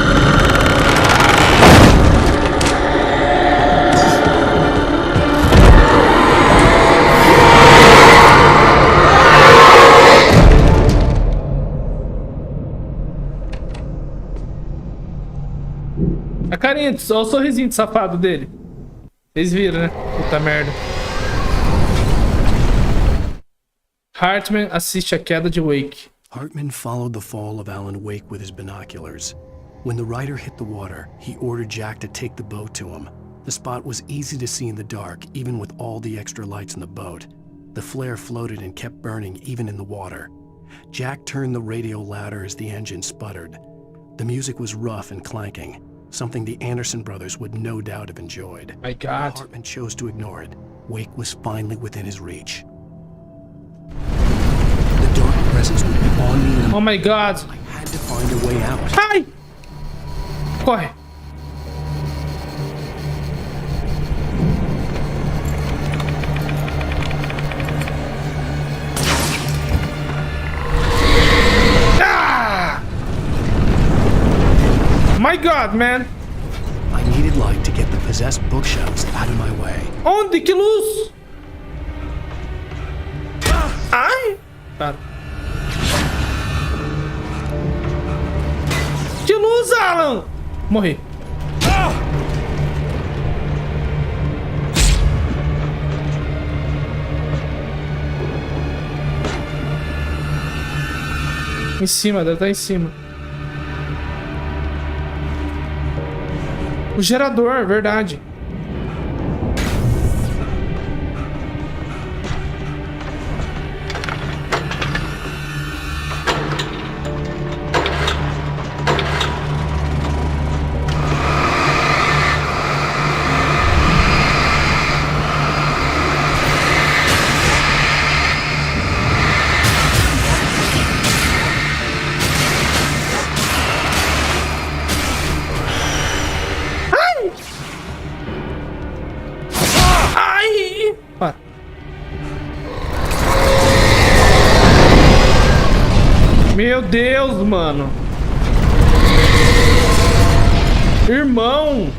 A carinha, só o sorrisinho de safado dele. Vocês viram, né? Puta merda. Hartman assiste a queda de Wake. Hartman followed the fall of Alan Wake with his binoculars. When the rider hit the water, he ordered Jack to take the boat to him. The spot was easy to see in the dark, even with all the extra lights in the boat. The flare floated and kept burning even in the water. Jack turned the radio louder as the engine sputtered. The music was rough and clanking, something the Anderson brothers would no doubt have enjoyed. My God. Hartman chose to ignore it. Wake was finally within his reach. The dark presence would be on me. Oh my God. I had to find a way out. Ai! Corre. God, man. I needed light to get the possessed bookshelves out of my way. Onde? Que luz? Ai! Para. Que luz, Alan! Morri. Em cima, deve estar em cima. O gerador, verdade. Meu Deus, mano. Irmão.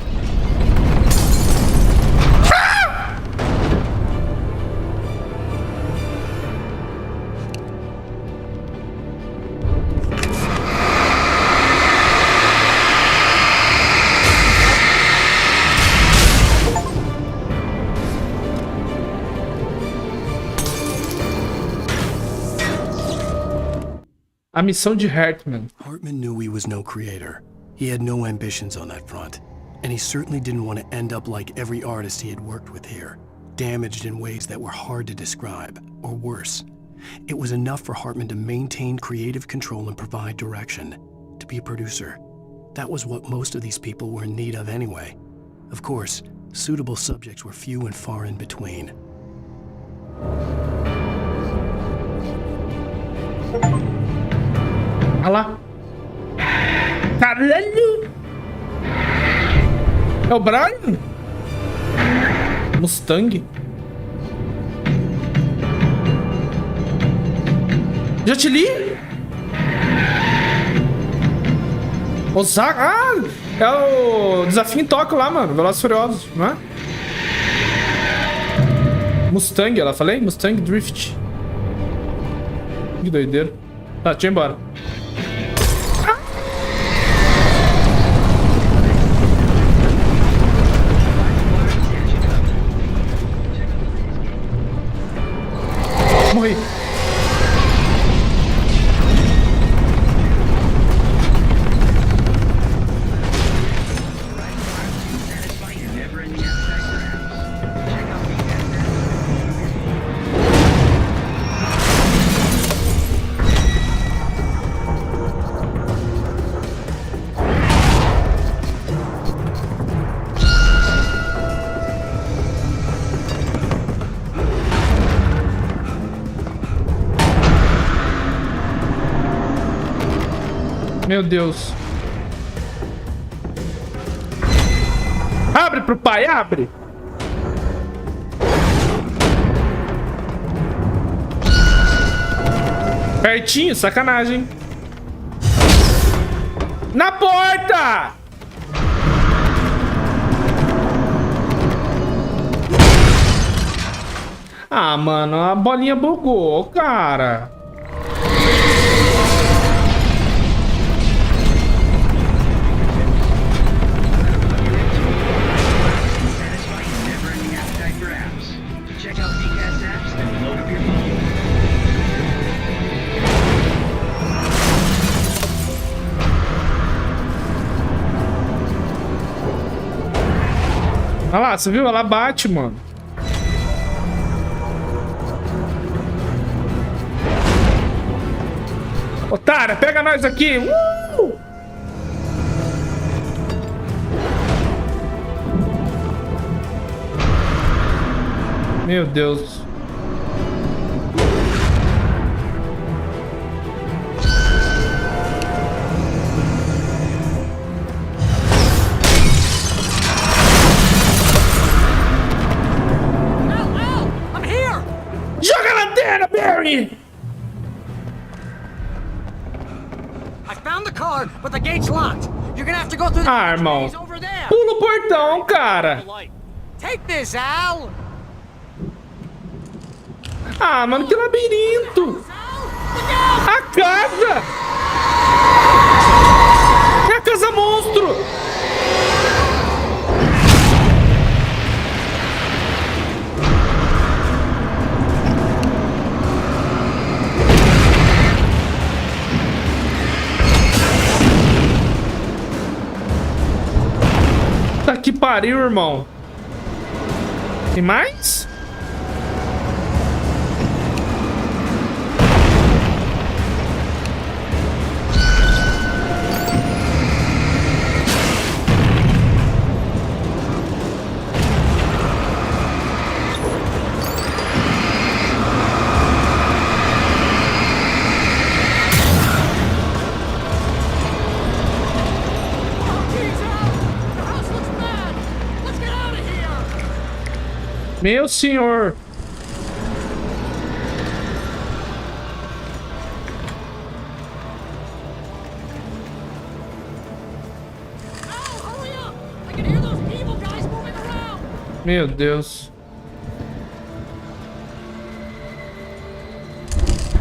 A missão de Hartman. Hartman knew he was no creator. He had no ambitions on that front. And he certainly didn't want to end up like every artist he had worked with here, damaged in ways that were hard to describe, or worse. It was enough for Hartman to maintain creative control and provide direction, to be a producer. That was what most of these people were in need of anyway. Of course, suitable subjects were few and far in between. Olha lá. Caralho! É o Brian? Mustang? Já te li? Osaka? Ah! É o Desafio em Tóquio lá, mano. Velozes e Furiosos, não é? Mustang, ela falei? Mustang Drift. Que doideira. Tá, deixa eu ir embora. Morri. Meu Deus. Abre pro pai, abre. Pertinho, sacanagem. Na porta! Ah, mano, a bolinha bugou, cara. Olha lá, você viu? Ela bate, mano. Otária, pega nós aqui. Meu Deus. I found the car, but the gate's locked. You're gonna have to go through the irmão. over there. Pula o portão, cara. Take this, Al. Ah, mano, que labirinto. A casa. É a casa monstro. Tá que pariu, irmão. Tem mais? Meu senhor. Meu Deus.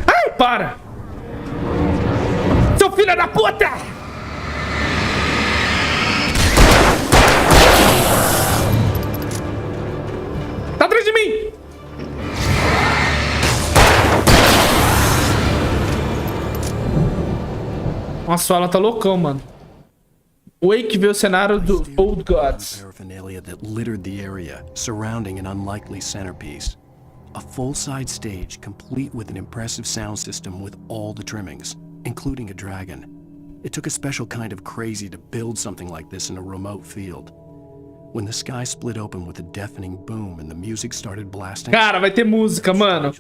Ai, para! Seu filho da puta! Tá atrás de mim! Nossa, ela tá loucão, mano. Wake vê o cenário do Old Gods. Paraphernalia that littered the area, surrounding an unlikely centerpiece. A full-size stage, complete with an impressive sound system with all the trimmings, including a dragon. It took a special kind of crazy to build something like this in a remote field. When the sky split open with a deafening boom and the music started blasting. Cara, vai ter música, mano.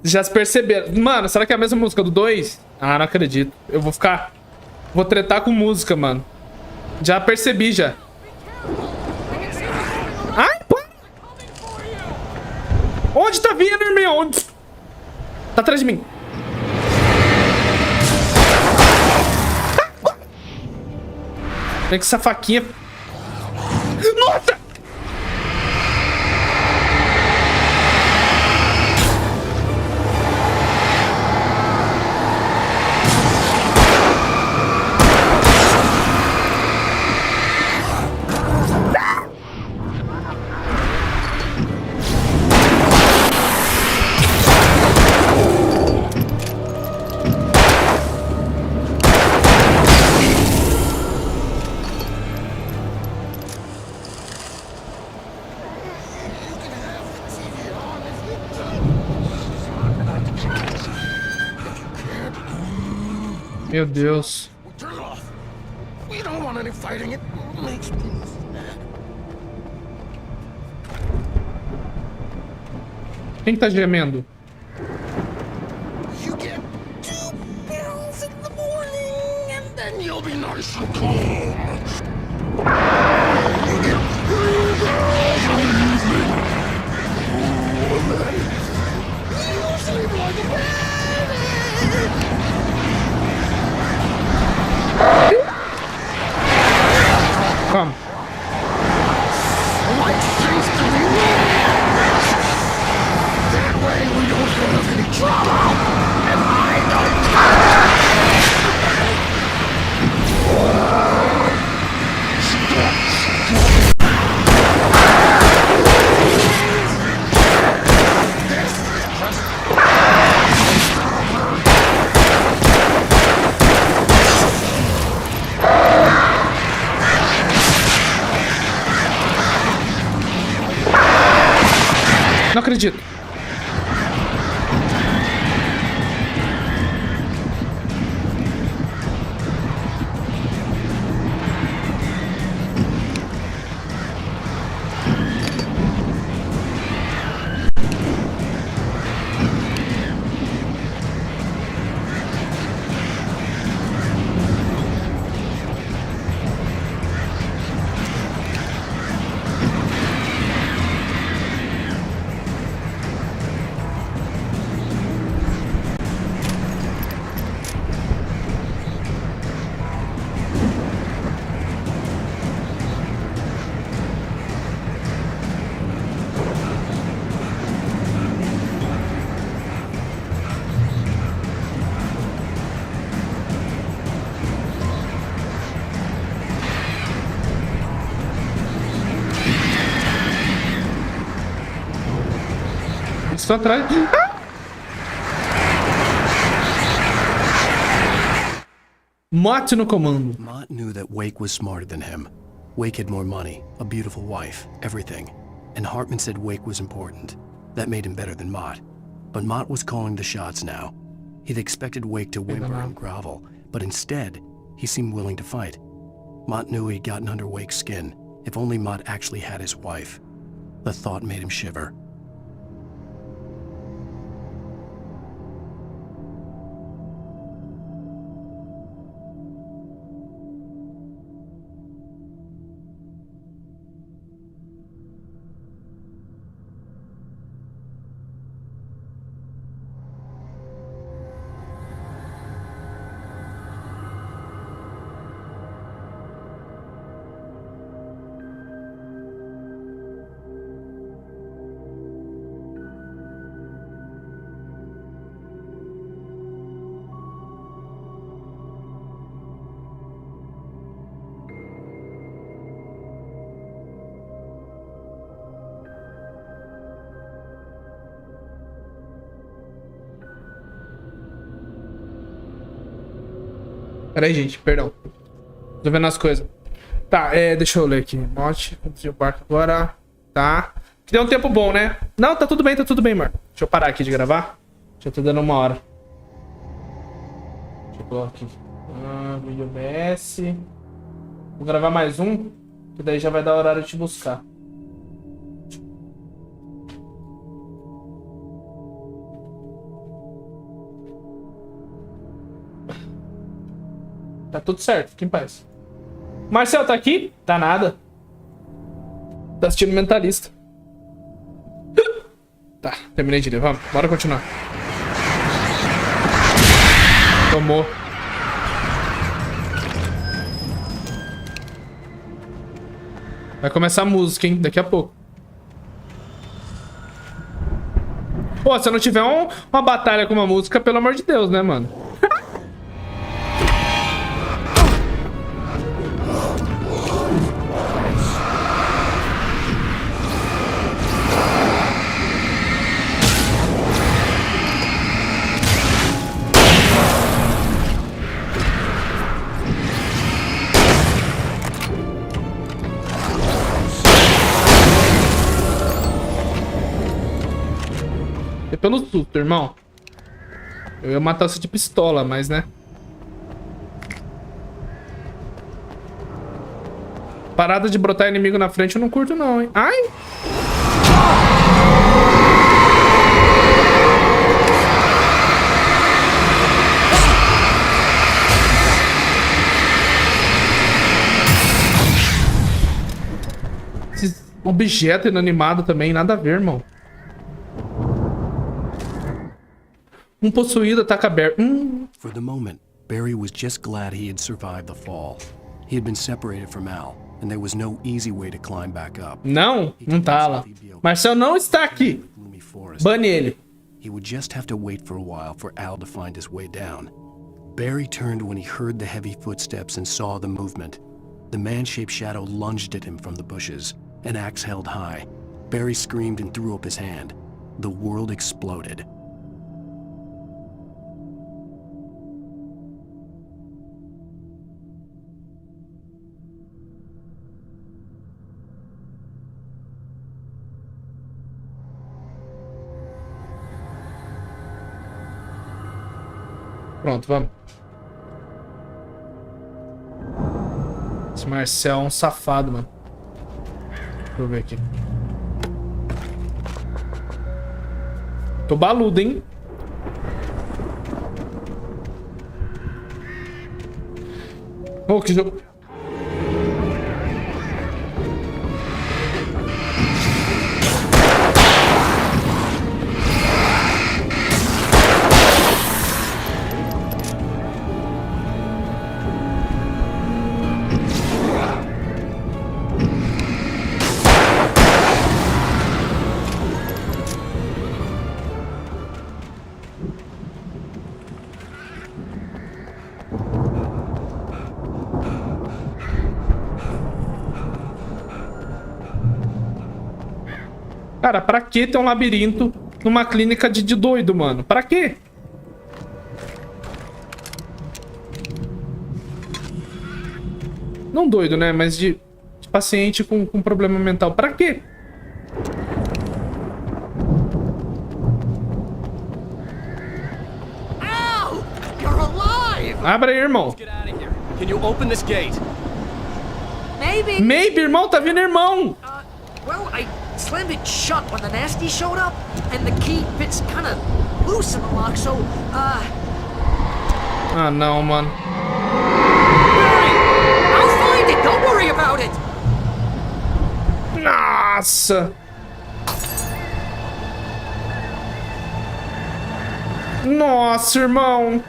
Já se perceberam. Mano, será que é a mesma música do 2? Ah, não acredito. Eu vou ficar... Vou tretar com música, mano. Já percebi, já. Ai, pô! Onde tá vindo, irmão? Onde? Tá atrás de mim. Vem com essa faquinha. Nossa! Meu Deus. Quem tá gemendo? Come. Não acredito. estão atrás. Mott no comando. Mott knew that Wake was smarter than him. Wake had more money, a beautiful wife, everything. And Hartman said Wake was important. That made him better than Mott. But Mott was calling the shots now. He'd expected Wake to whimper and grovel, but instead, he seemed willing to fight. Mott knew he'd gotten under Wake's skin. If only Mott actually had his wife. The thought made him shiver. Peraí, gente, perdão. Tô vendo as coisas. Tá, deixa eu ler aqui. Mote, conduzir o barco agora. Tá. Que deu um tempo bom, né? Não, tá tudo bem, mano. Deixa eu parar aqui de gravar. Já tô dando 1 hora. Deixa eu colocar aqui. Vídeo OBS. Vou gravar mais um, que daí já vai dar horário de te buscar. Tá tudo certo, fica em paz. Marcel, tá aqui? Tá nada. Tá assistindo Mentalista. Tá, terminei de ler. Vamos, bora continuar. Tomou. Vai começar a música, hein? Daqui a pouco. Pô, se eu não tiver uma batalha com uma música, pelo amor de Deus, né, mano? Pelo susto, irmão. Eu ia matar você de pistola, mas né. Parada de brotar inimigo na frente eu não curto não, hein. Ai! Esse objeto inanimado também, nada a ver, irmão. Possuído, ataca Barry. For the moment, Barry was just glad he had survived the fall. He had been separated from Al, and there was no easy way to climb back up. Não tá lá. Marcel não está aqui. Bane ele. He would just have to wait for a while for Al to find his way down. Barry turned when he heard the heavy footsteps and saw the movement. The man-shaped shadow lunged at him from the bushes, an axe held high. Barry screamed and threw up his hand. The world exploded. Pronto, vamos. Esse Marcel é um safado, mano. Deixa eu ver aqui. Tô baludo, hein? Oh, que jogo. Cara, pra que ter um labirinto numa clínica de doido, mano. Pra quê? Não doido, né? Mas de paciente com problema mental. Pra quê? Al! You're alive! Abra aí, irmão. Can you open this gate? Maybe. Maybe, irmão. Tá vindo, irmão. Well, I slammed it shut when the nasty showed up, and the key fits kind of loose in the lock, so, Ah, não, mano. I'll find it. Don't worry about it. Nossa. Nossa, irmão.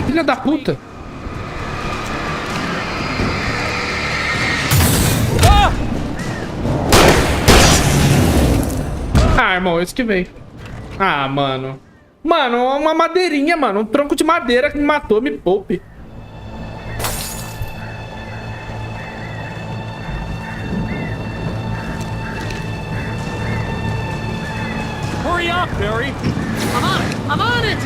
Filha da puta. Ah, irmão, eu esquivei. Ah, mano. Mano, uma madeirinha, mano. Um tronco de madeira que me matou, me poupe. Hurry up, Barry! I'm on it! I'm on it!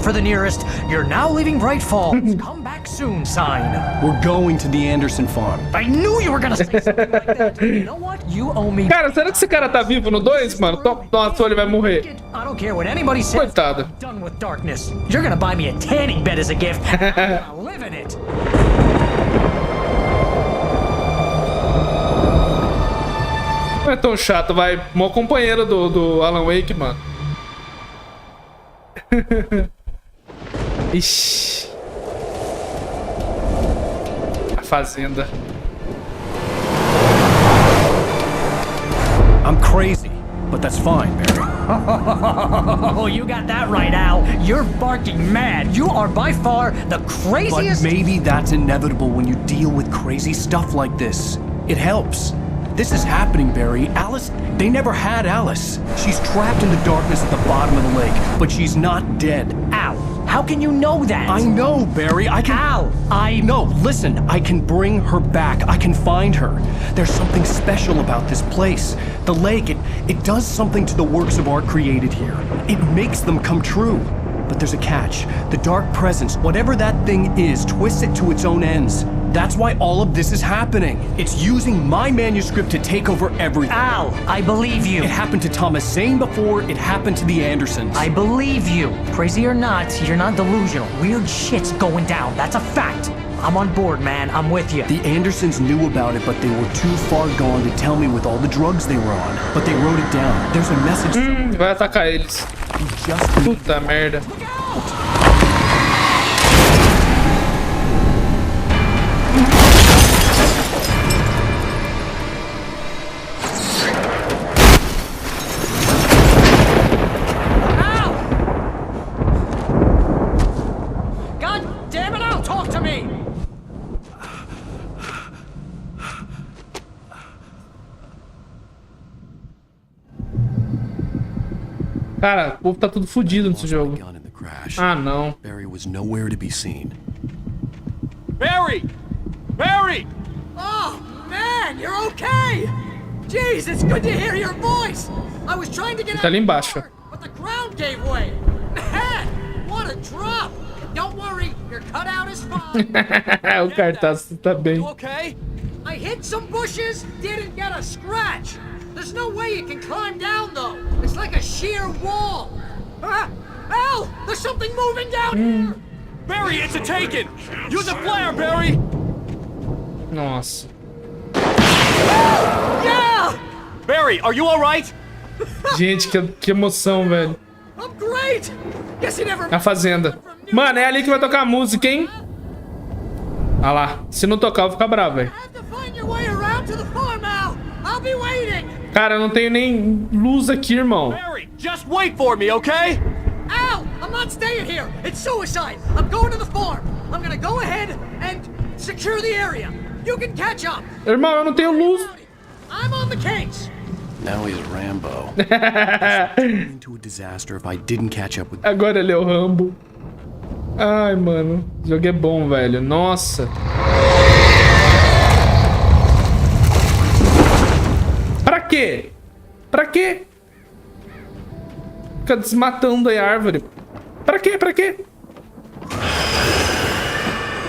For the nearest, you're now leaving Bright Falls. Come back soon sign. We're going to the Anderson farm. I knew you were gonna say something like that. You know what? You owe me. Cara, será que esse cara tá vivo no 2, mano? Nossa, ele vai morrer. I don't care what anybody says. Coitado. I'm done with darkness. You're gonna buy me a tanning bed as a gift. I'll live in it. Não é tão chato, vai. Mó companheiro do Alan Wake, mano. Ixi. A fazenda. I'm crazy, but that's fine, Barry. Oh, you got that right, Al. You're barking mad. You are by far the craziest. But maybe that's inevitable when you deal with crazy stuff like this. It helps. This is happening, Barry. Alice, they never had Alice. She's trapped in the darkness at the bottom of the lake, but she's not dead. Al, how can you know that? I know, Barry. I can... Al, No, listen. I can bring her back. I can find her. There's something special about this place. The lake, it does something to the works of art created here. It makes them come true. But there's a catch. The dark presence, whatever that thing is, twists it to its own ends. That's why all of this is happening. It's using my manuscript to take over everything. Al, I believe you. It happened to Thomas Zane before, it happened to the Andersons. I believe you. Crazy or not, you're not delusional. Weird shit's going down, that's a fact. I'm on board, man. I'm with you. The Andersons knew about it, but they were too far gone to tell me with all the drugs they were on. But they wrote it down. There's a message. Vai atacar eles. Puta merda. Cara, o povo tá tudo fudido nesse jogo. Ah, não. Barry was nowhere to be seen. Barry! Barry! Oh, man, you're okay! Jeez, it's good to hear your voice! I was trying to get Ele tá ali embaixo. but the ground gave way! Man, what a drop! Don't worry, your cutout is fine. O cartaz tá bem. Okay? I hit some bushes, didn't get a scratch! There's no way you can climb down, though. It's like a sheer wall. Al, there's something moving down here. Barry, it's a taken. Use a flare, Barry. Nossa. Yeah! Barry, are you all right? Gente, que emoção, velho. I'm great. Guess you never. A fazenda. Mano, é ali que vai tocar a música, hein? Ah lá. Se não tocar, eu vou ficar bravo, velho. Find your way around to the farm, Al. I'll be waiting. Cara, eu não tenho nem luz aqui, irmão. Barry, just wait for me, okay? Al, I'm not staying here. It's suicide. I'm going to the farm. I'm gonna go ahead and secure the area. You can catch up. Irmão, eu não tenho luz. I'm on the case. Now he's Rambo. Into a disaster if I didn't catch up with. Agora ele é o Rambo. Ai, mano. O jogo é bom, velho. Nossa. Pra quê? Pra quê? Fica desmatando aí a árvore. Pra quê? Pra quê?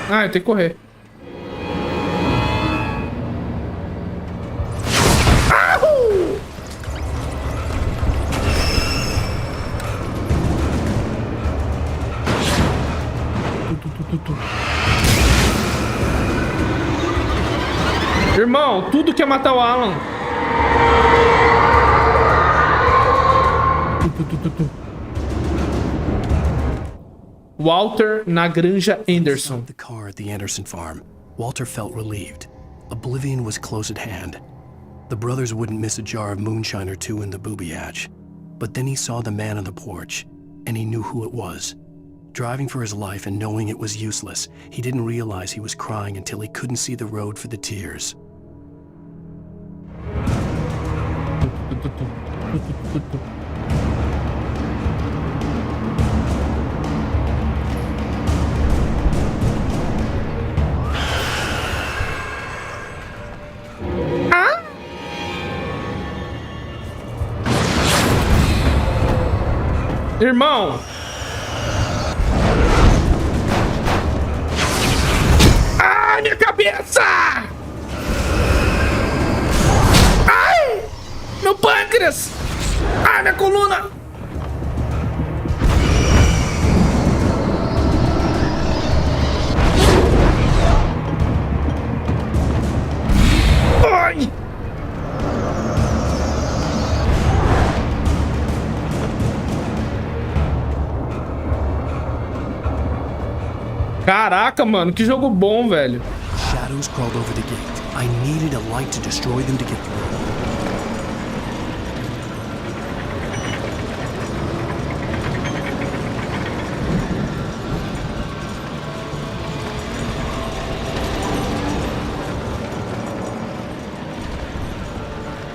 Ah, eu tenho que correr. Ahuu! Irmão, tudo quer matar o Alan. Walter na Granja Anderson. The car at the Anderson farm. Walter felt relieved. Oblivion was close at hand. The brothers wouldn't miss a jar of moonshine or two in the booby hatch. But then he saw the man on the porch, and he knew who it was. Driving for his life and knowing it was useless, he didn't realize he was crying until he couldn't see the road for the tears. Irmão! Ai, minha cabeça! Ai! Meu pâncreas! Ai, minha coluna! Ai! Caraca, mano, que jogo bom, velho. Shadows crawled over the gate. I needed a light to destroy them to get through.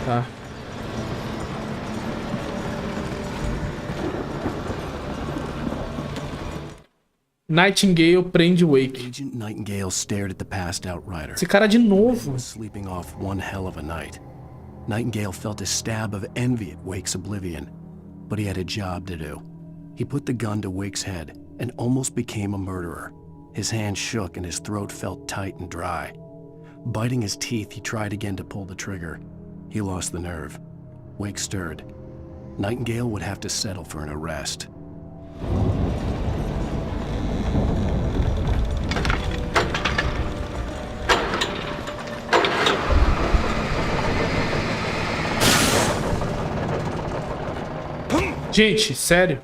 Tá. Nightingale prende Wake. Agent Nightingale stared at the passed out rider. Esse cara de novo. Sleeping off one hell of a night. Nightingale felt a stab of envy at Wake's oblivion, but he had a job to do. He put the gun to Wake's head and almost became a murderer. His hand shook and his throat felt tight and dry. Biting his teeth, he tried again to pull the trigger. He lost the nerve. Wake stirred. Nightingale would have to settle for an arrest. Gente, sério?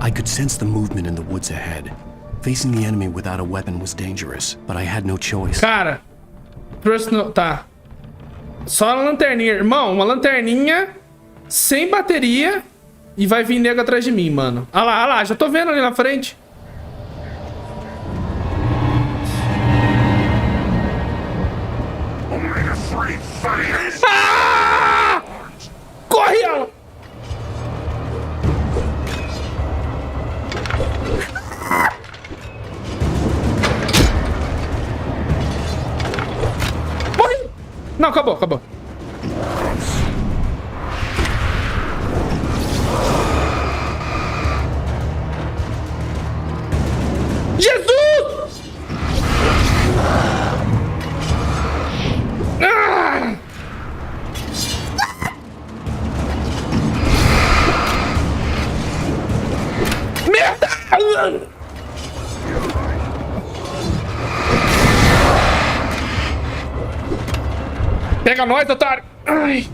I could sense the movement in the woods ahead. Facing the enemy without a weapon was dangerous, but I had no choice. Cara, tá. Só a lanterninha, irmão, uma lanterninha sem bateria e vai vir nego atrás de mim, mano. Ah lá, já tô vendo ali na frente. Ah! Corre, ela! Morre! Não, acabou. Jesus! Ah! Merda! Pega nós, otário! Ai!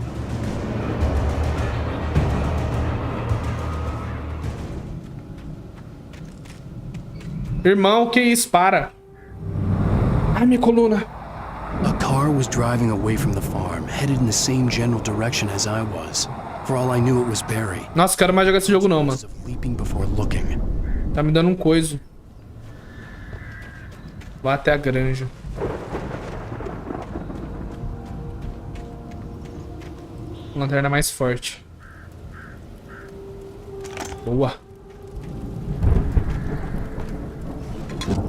Irmão, que isso? Para! Ai, minha coluna! A car was driving away from the farm, headed in the same general direction as I was. For all I knew, it was Barry. Nossa, quero mais jogar esse jogo não, mano. Leaping before looking. Tá me dando um coiso. Vá até a granja. Lanterna mais forte. Boa.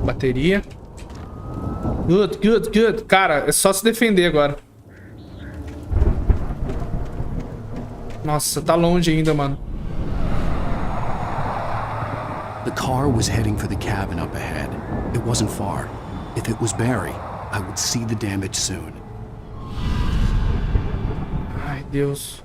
Bateria. Good. Cara, é só se defender agora. Nossa, tá longe ainda, mano. The car was heading for the cabin up ahead. It wasn't far. If it was Barry, I would see the damage soon. Ai, Deus.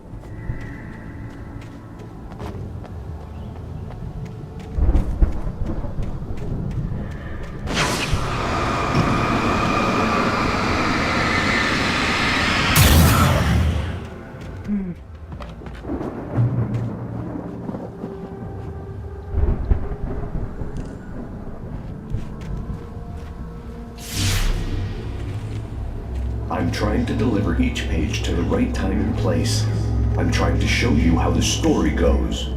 I'm trying to deliver each page to the right time and place. I'm trying to show you how the story goes.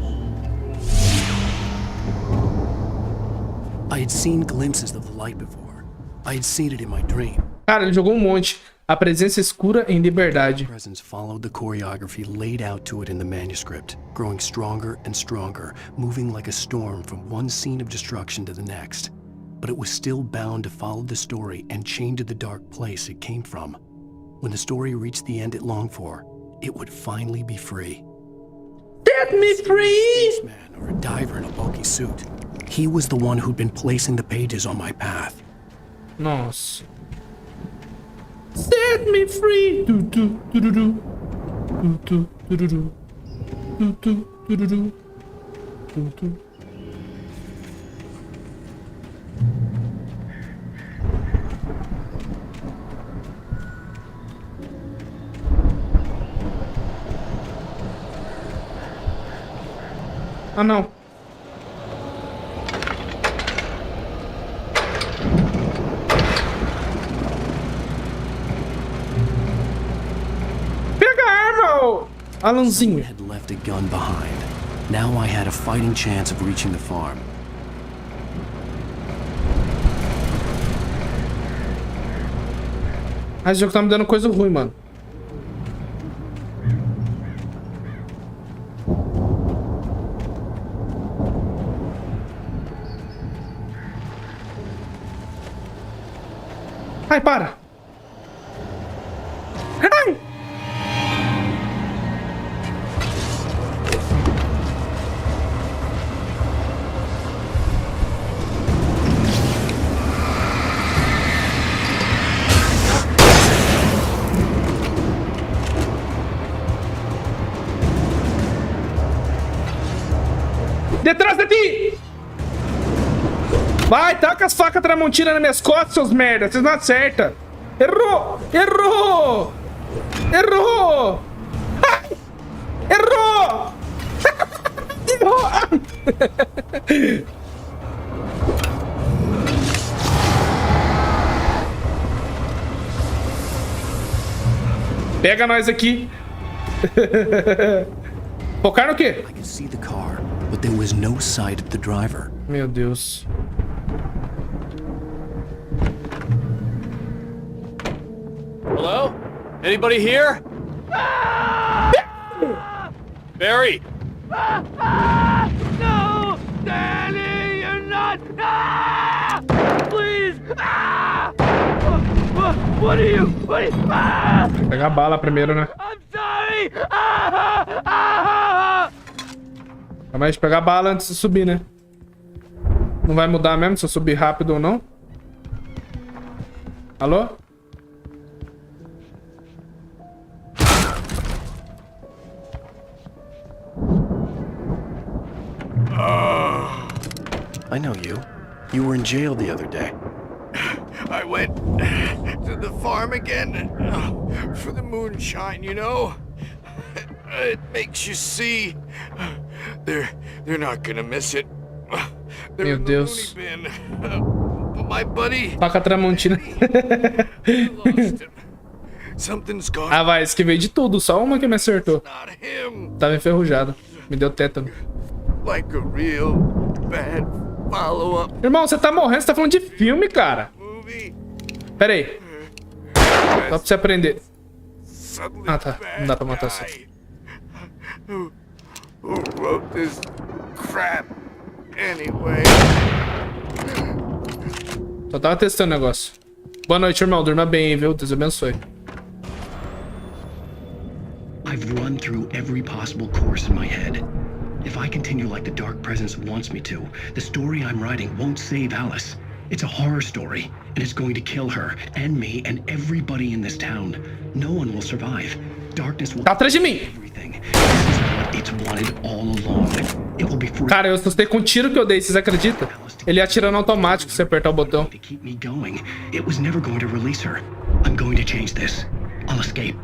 I had seen glimpses of the light before. I had seen it in my dream. Cara, ele jogou um monte. A presença escura em liberdade. Presence followed the choreography laid out to it in the manuscript, growing stronger and stronger, moving like a storm from one scene of destruction to the next. But it was still bound to follow the story and chained to the dark place it came from. When the story reached the end it longed for, it would finally be free. Set me free! A spaceman or a diver in a bulky suit. He was the one who'd been placing the pages on my path. Nossa. Set me free! Ah, não. Pega a arma, Alanzinho. Had left a gun behind. Now I had a fighting chance of reaching the farm. Esse jogo tá me dando coisa ruim, mano. Ai, para! Ai! Detrás de ti! Vai, taca as facas tramontina nas minhas costas, seus merda. Vocês não acertam. Errou! Errou! Errou! Ai! Errou! Errou! Pega nós aqui. Focar no quê? I could see the car, but there was no sight of the driver. Meu Deus. Hello? Anybody here? Barry! No! Danny, you're not! Ah! Please! Ah! What are you? Ah! Pegar a bala primeiro, né? I'm sorry! Ah! Calma aí, deixa eu pegar a bala antes de subir, né? Não vai mudar mesmo se eu subir rápido ou não? Alô? I know you. You were in jail the other day. I went to the farm again for the moonshine, you know? It makes you see. They're not gonna miss it. Meu Deus. But my buddy, Toca a Tramontina. something's gone. Ah, vai, esquivei de tudo. Só uma que me acertou. Tava enferrujado. Me deu tétano. Like a real bad follow-up. Irmão, você tá morrendo. Você tá falando de filme, cara. Pera aí. Só pra você aprender. Ah, tá. Não dá pra matar você. Who wrote this crap anyway? Só tava testando o negócio. Boa noite, irmão. Durma bem, viu? Deus abençoe. I've run through every possible course in my head. If I continue like the Dark Presence wants me to, the story I'm writing won't save Alice. It's a horror story, and it's going to kill her, and me, and everybody in this town. No one will survive. Darkness will... Tá atrás de mim! Everything. This is what it's wanted all along. It will be free... Cara, eu assustei com o tiro que eu dei, vocês acreditam? Ele atira no automático se apertar o botão. To keep me going. It was never going to release her. I'm going to change this. I'll escape.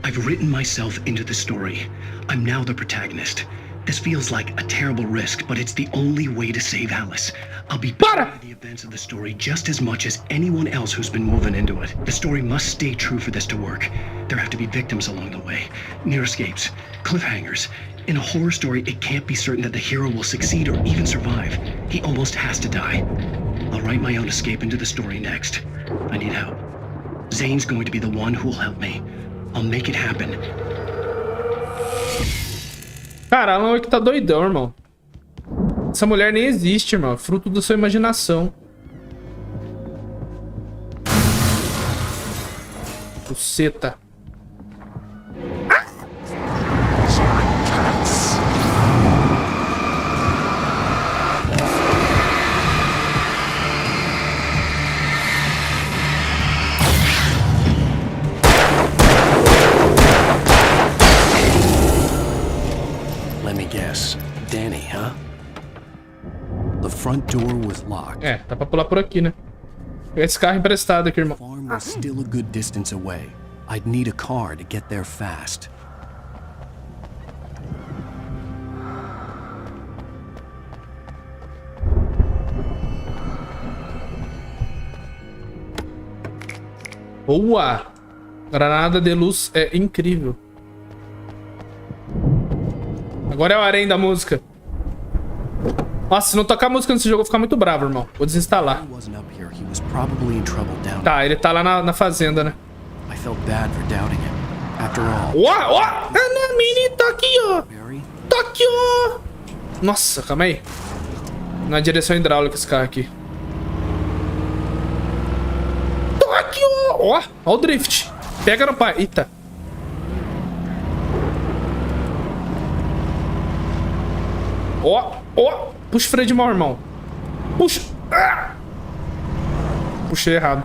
I've written myself into the story. I'm now the protagonist. This feels like a terrible risk, but it's the only way to save Alice. I'll be part of the events of the story just as much as anyone else who's been woven into it. The story must stay true for this to work. There have to be victims along the way, near escapes, cliffhangers. In a horror story, it can't be certain that the hero will succeed or even survive. He almost has to die. I'll write my own escape into the story next. I need help. Zane's going to be the one who will help me. I'll make it happen. Cara, Alan Wake tá doidão, irmão. Essa mulher nem existe, irmão. Fruto da sua imaginação. Buceta. Let me guess. Danny, huh? The front door was locked. É, dá pra pular por aqui, né? Pegar esse carro emprestado aqui, irmão. The farm was still a good distance away. I'd need a car to get there fast. Boa! Granada de luz é incrível. Agora é o harém da música. Nossa, se não tocar música nesse jogo, eu vou ficar muito bravo, irmão. Vou desinstalar. Tá, ele tá lá na fazenda, né? Ó, ó! Ana Mini tá aqui, ó! Tá aqui, ó! Nossa, calma aí. Na direção hidráulica esse carro aqui. Tá aqui, ó! Ó, ó o drift. Pega no pai. Eita. Ó, ó. Puxa o freio de mão, irmão. Puxa. Ah! Puxei errado.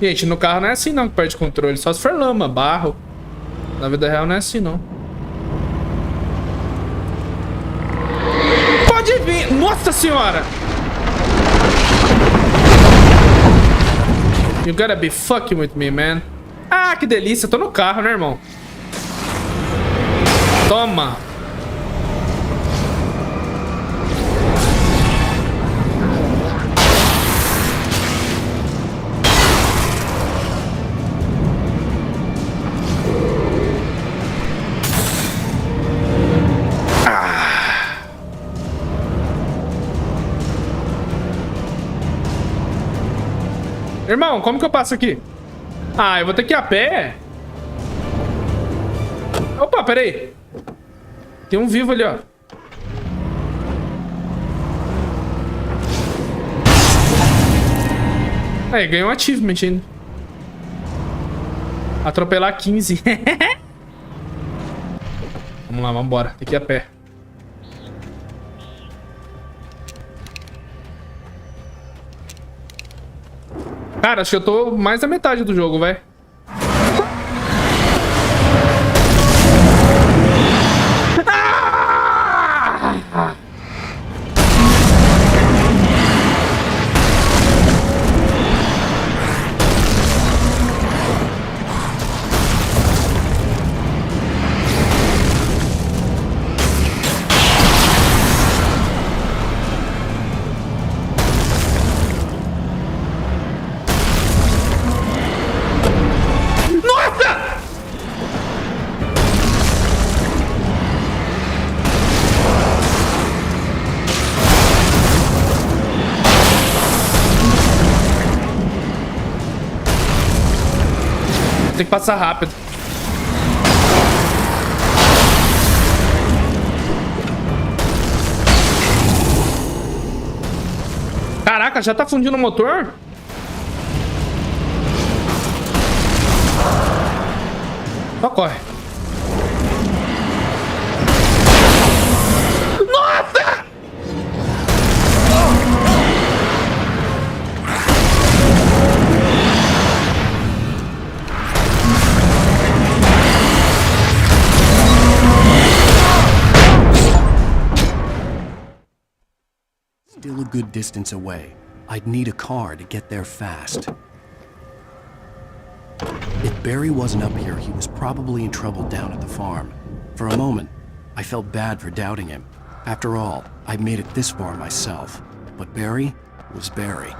Gente, no carro não é assim não que perde controle. Só se for lama, barro. Na vida real não é assim não. Pode vir. Nossa senhora. You gotta be fucking with me, man. Ah, que delícia. Tô no carro, né, irmão? Toma. Irmão, como que eu passo aqui? Ah, eu vou ter que ir a pé? Opa, peraí. Tem um vivo ali, ó. Aí, ganhou um achievement ainda. Atropelar 15. Vamos lá, vambora. Tem que ir a pé. Cara, acho que eu tô mais da metade do jogo, vai. Tem que passar rápido. Caraca, já tá fundindo o motor? Só corre. Nossa! Still a good distance away. I'd need a car to get there fast. If Barry wasn't up here, he was probably in trouble down at the farm. For a moment, I felt bad for doubting him. After all, I'd made it this far myself. But Barry was Barry.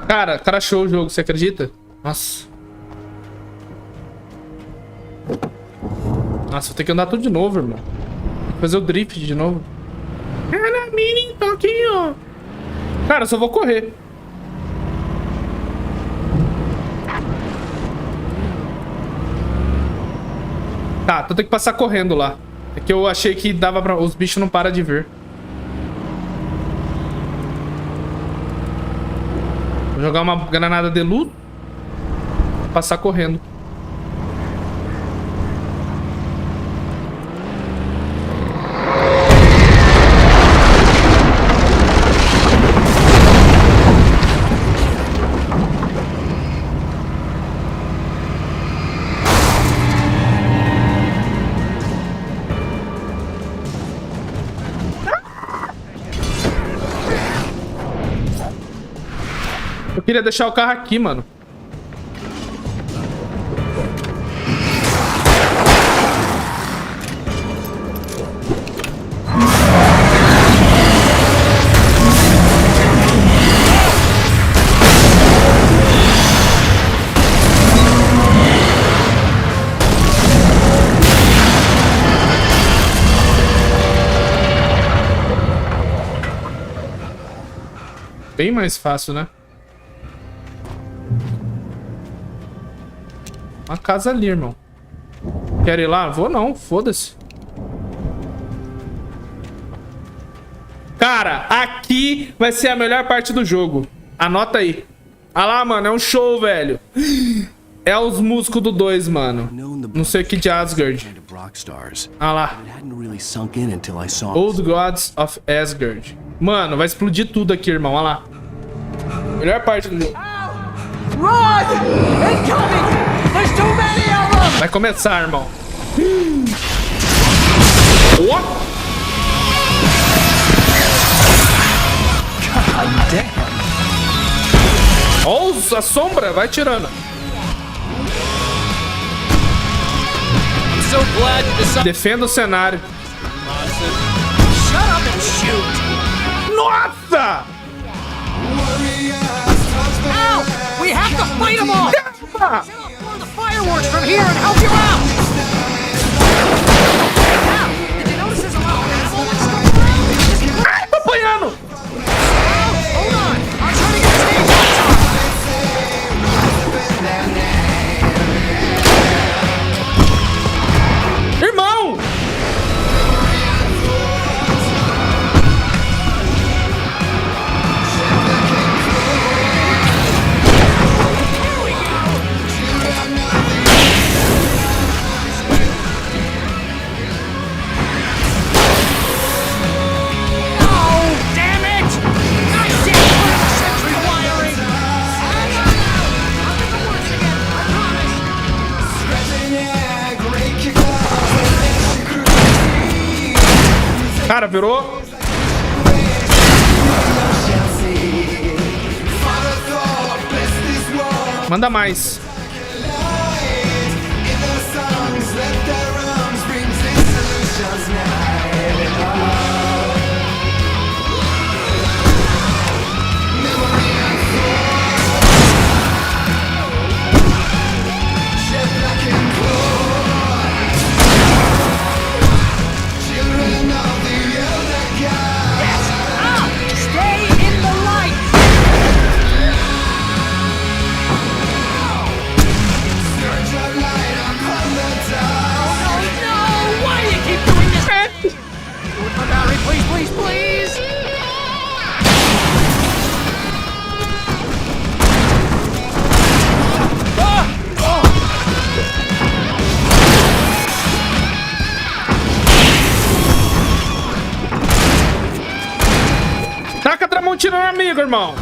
Cara, crashou o jogo, você acredita? Nossa. Nossa, vou ter que andar tudo de novo, irmão. Fazer o drift de novo. Cara, mini toquinho. Cara, eu só vou correr. Tá, tô tendo que passar correndo lá. É que eu achei que dava pra... Os bichos não param de vir. Vou jogar uma granada de luz. Passar correndo. Eu queria deixar o carro aqui, mano. Bem mais fácil, né? Uma casa ali, irmão. Quer ir lá? Vou não, foda-se. Cara, aqui vai ser a melhor parte do jogo. Anota aí. Ah lá, mano, é um show, velho. É os músicos do 2, mano. Não sei o que de Asgard. Ah lá. Old Gods of Asgard. Mano, vai explodir tudo aqui, irmão. Olha lá. Melhor parte do jogo. Run! Incoming! There's too many of them! Vai começar, irmão. God a sombra, vai tirando. Defenda o cenário. Nossa! Ow! We have to fight them all! Caramba! Blow the fireworks from here and help you out! Now, did you notice there's a lot of animals and stuff around? Ai, tô apanhando! Hold on! I'm trying to get the stage outside! Irmão! Cara, virou. Manda mais. Taca Tramontina no amigo, irmão.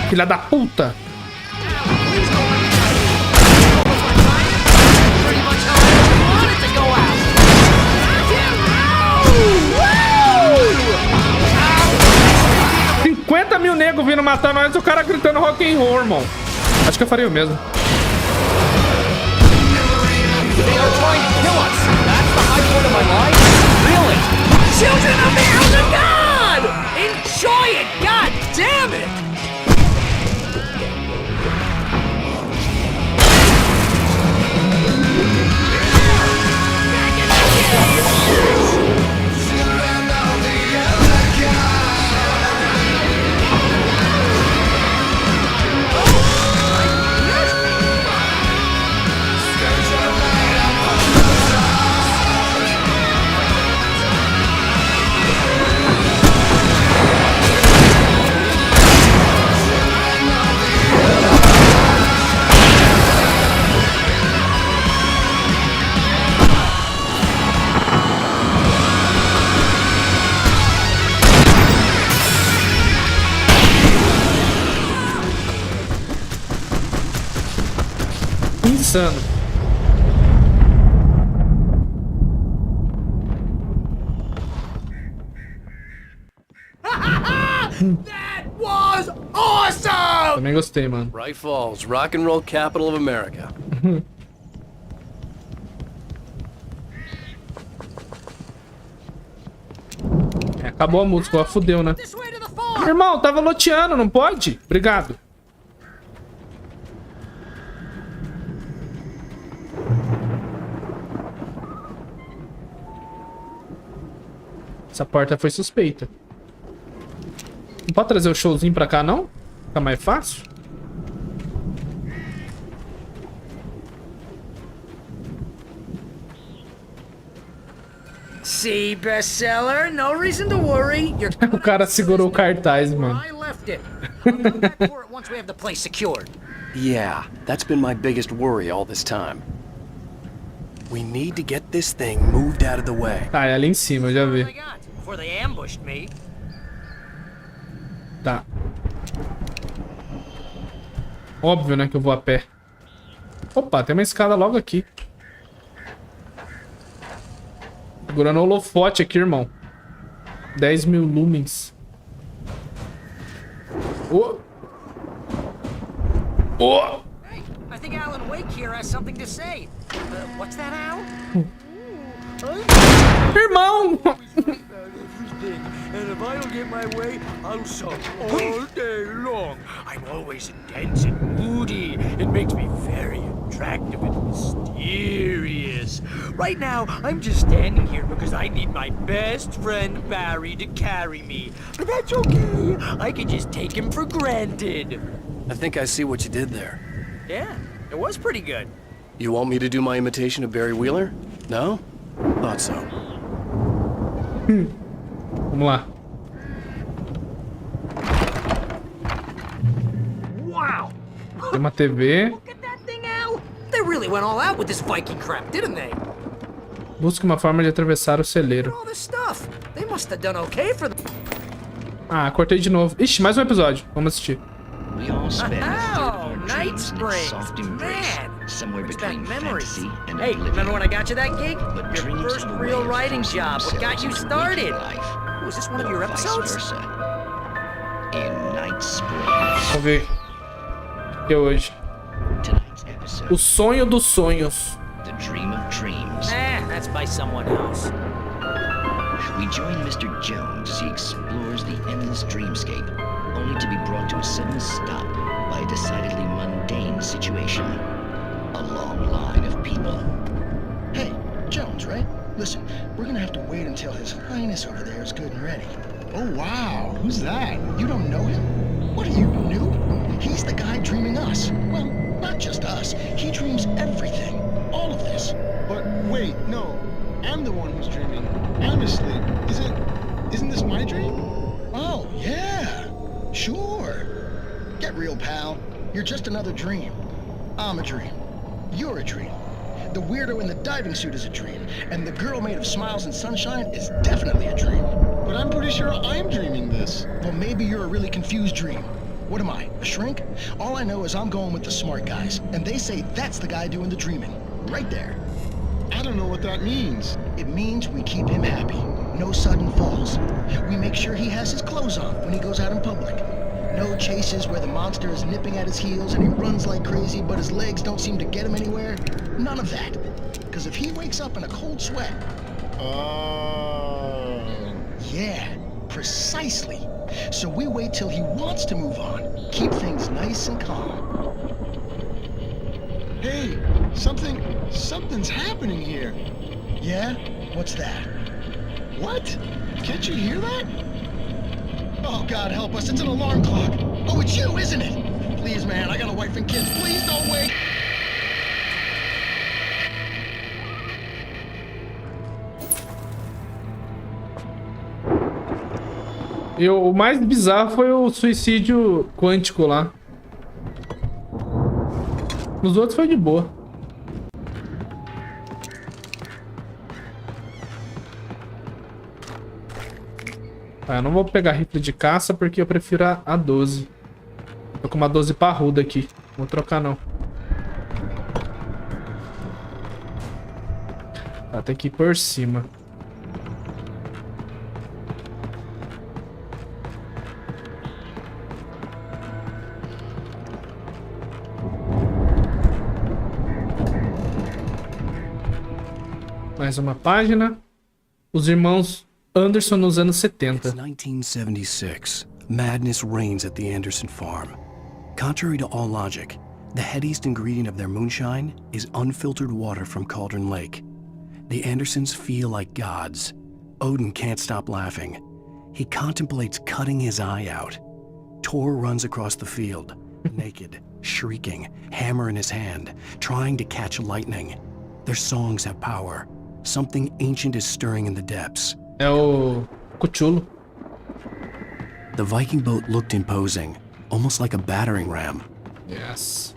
Filha da puta. $50.000 negros vindo matar nós e o cara gritando rock and roll, irmão. Acho que eu faria o mesmo. Children of the elder god! Enjoy it, god damn it! Insano. That was awesome! Também gostei, mano. Bright Falls, rock and roll capital of America. Acabou a música, ó, fudeu, né? Irmão, tava loteando, não pode? Obrigado. Essa porta foi suspeita. Não pode trazer o showzinho pra cá, não? Fica mais fácil? See, bestseller, no reason to worry. O cara segurou o cartaz, mano. I left it. I'll come back for it once we have the place secured. Yeah, that's been my biggest worry all this time. We need to get this thing moved out of the way. Tá, é ali em cima, eu já vi. Before they ambushed me. Tá. Óbvio, né, que eu vou a pé. Opa, tem uma escada logo aqui. Segurando o holofote aqui, irmão. 10.000 lumens. Oh! Oh! Hey, I think Alan Wake here has something to say. What's that, Al? Irmão! And if I don't get my way, I'll sulk all day long. I'm always intense and moody. It makes me very attractive and mysterious. Right now, I'm just standing here because I need my best friend Barry to carry me. But that's okay. I can just take him for granted. I think I see what you did there. Yeah, it was pretty good. You want me to do my imitation of Barry Wheeler? No? Thought so. Vamos lá. Wow! Tem uma TV. Look at that thing, Al! They really went all out with this Viking crap, didn't they? Busque uma forma de atravessar o celeiro. All this stuff. They must have done okay for them. Ah, cortei de novo. Ixi, mais um episódio. Vamos assistir. We all spend Oh, Night Springs. soft embrace, somewhere between fantasy and Hey, oblivion. remember when I got you that gig? But Your dreams first have a way real of writing forcing job. What got you themselves into started? waking life, Was this one of your or episodes? vice versa. In Night Springs. Vamos ver. Que é hoje. Tonight's episode. O sonho dos sonhos. The Dream of Dreams. That's by someone else. We join Mr. Jones as he explores the endless dreamscape, only to be brought to a sudden stop by a decidedly mundane situation. A long line of people. Hey, Jones, right? Listen, we're gonna have to wait until His Highness over there is good and ready. Oh, wow. Who's that? You don't know him? What are you, new? He's the guy dreaming us. Well, not just us. He dreams everything. All of this. But wait, no. I'm the one who's dreaming. Honestly, isn't this my dream? Oh, yeah. Sure. Get real, pal. You're just another dream. I'm a dream. You're a dream. The weirdo in the diving suit is a dream. And the girl made of smiles and sunshine is definitely a dream. But I'm pretty sure I'm dreaming this. Well, maybe you're a really confused dream. What am I, a shrink? All I know is I'm going with the smart guys. And they say that's the guy doing the dreaming. Right there. I don't know what that means. It means we keep him happy. No sudden falls. We make sure he has his clothes on when he goes out in public. No chases where the monster is nipping at his heels and he runs like crazy, but his legs don't seem to get him anywhere. None of that. Because if he wakes up in a cold sweat... Yeah, precisely. So we wait till he wants to move on. Keep things nice and calm. Hey, something's happening here. Yeah? What's that? What? Can't you hear that? Oh, God help us, it's an alarm clock. Oh, it's you, isn't it? Please, man, I got a wife and kids. Please don't wait. E o mais bizarro foi o suicídio quântico lá. Nos outros foi de boa. Tá, eu não vou pegar rifle de caça porque eu prefiro a 12. Tô com uma 12 parruda aqui. Não vou trocar não. Tá, tem que ir por cima. Mais uma página. Os irmãos Anderson nos anos 70. It's 1976. Madness reigns at the Anderson farm. Contrary to all logic, the headiest ingredient of their moonshine is unfiltered water from Cauldron Lake. The Andersons feel like gods. Odin can't stop laughing. He contemplates cutting his eye out. Tor runs across the field, naked, shrieking, hammer in his hand, trying to catch lightning. Their songs have power. Something ancient is stirring in the depths. É o Cthulhu. The Viking boat looked imposing, almost like a battering ram. Yes.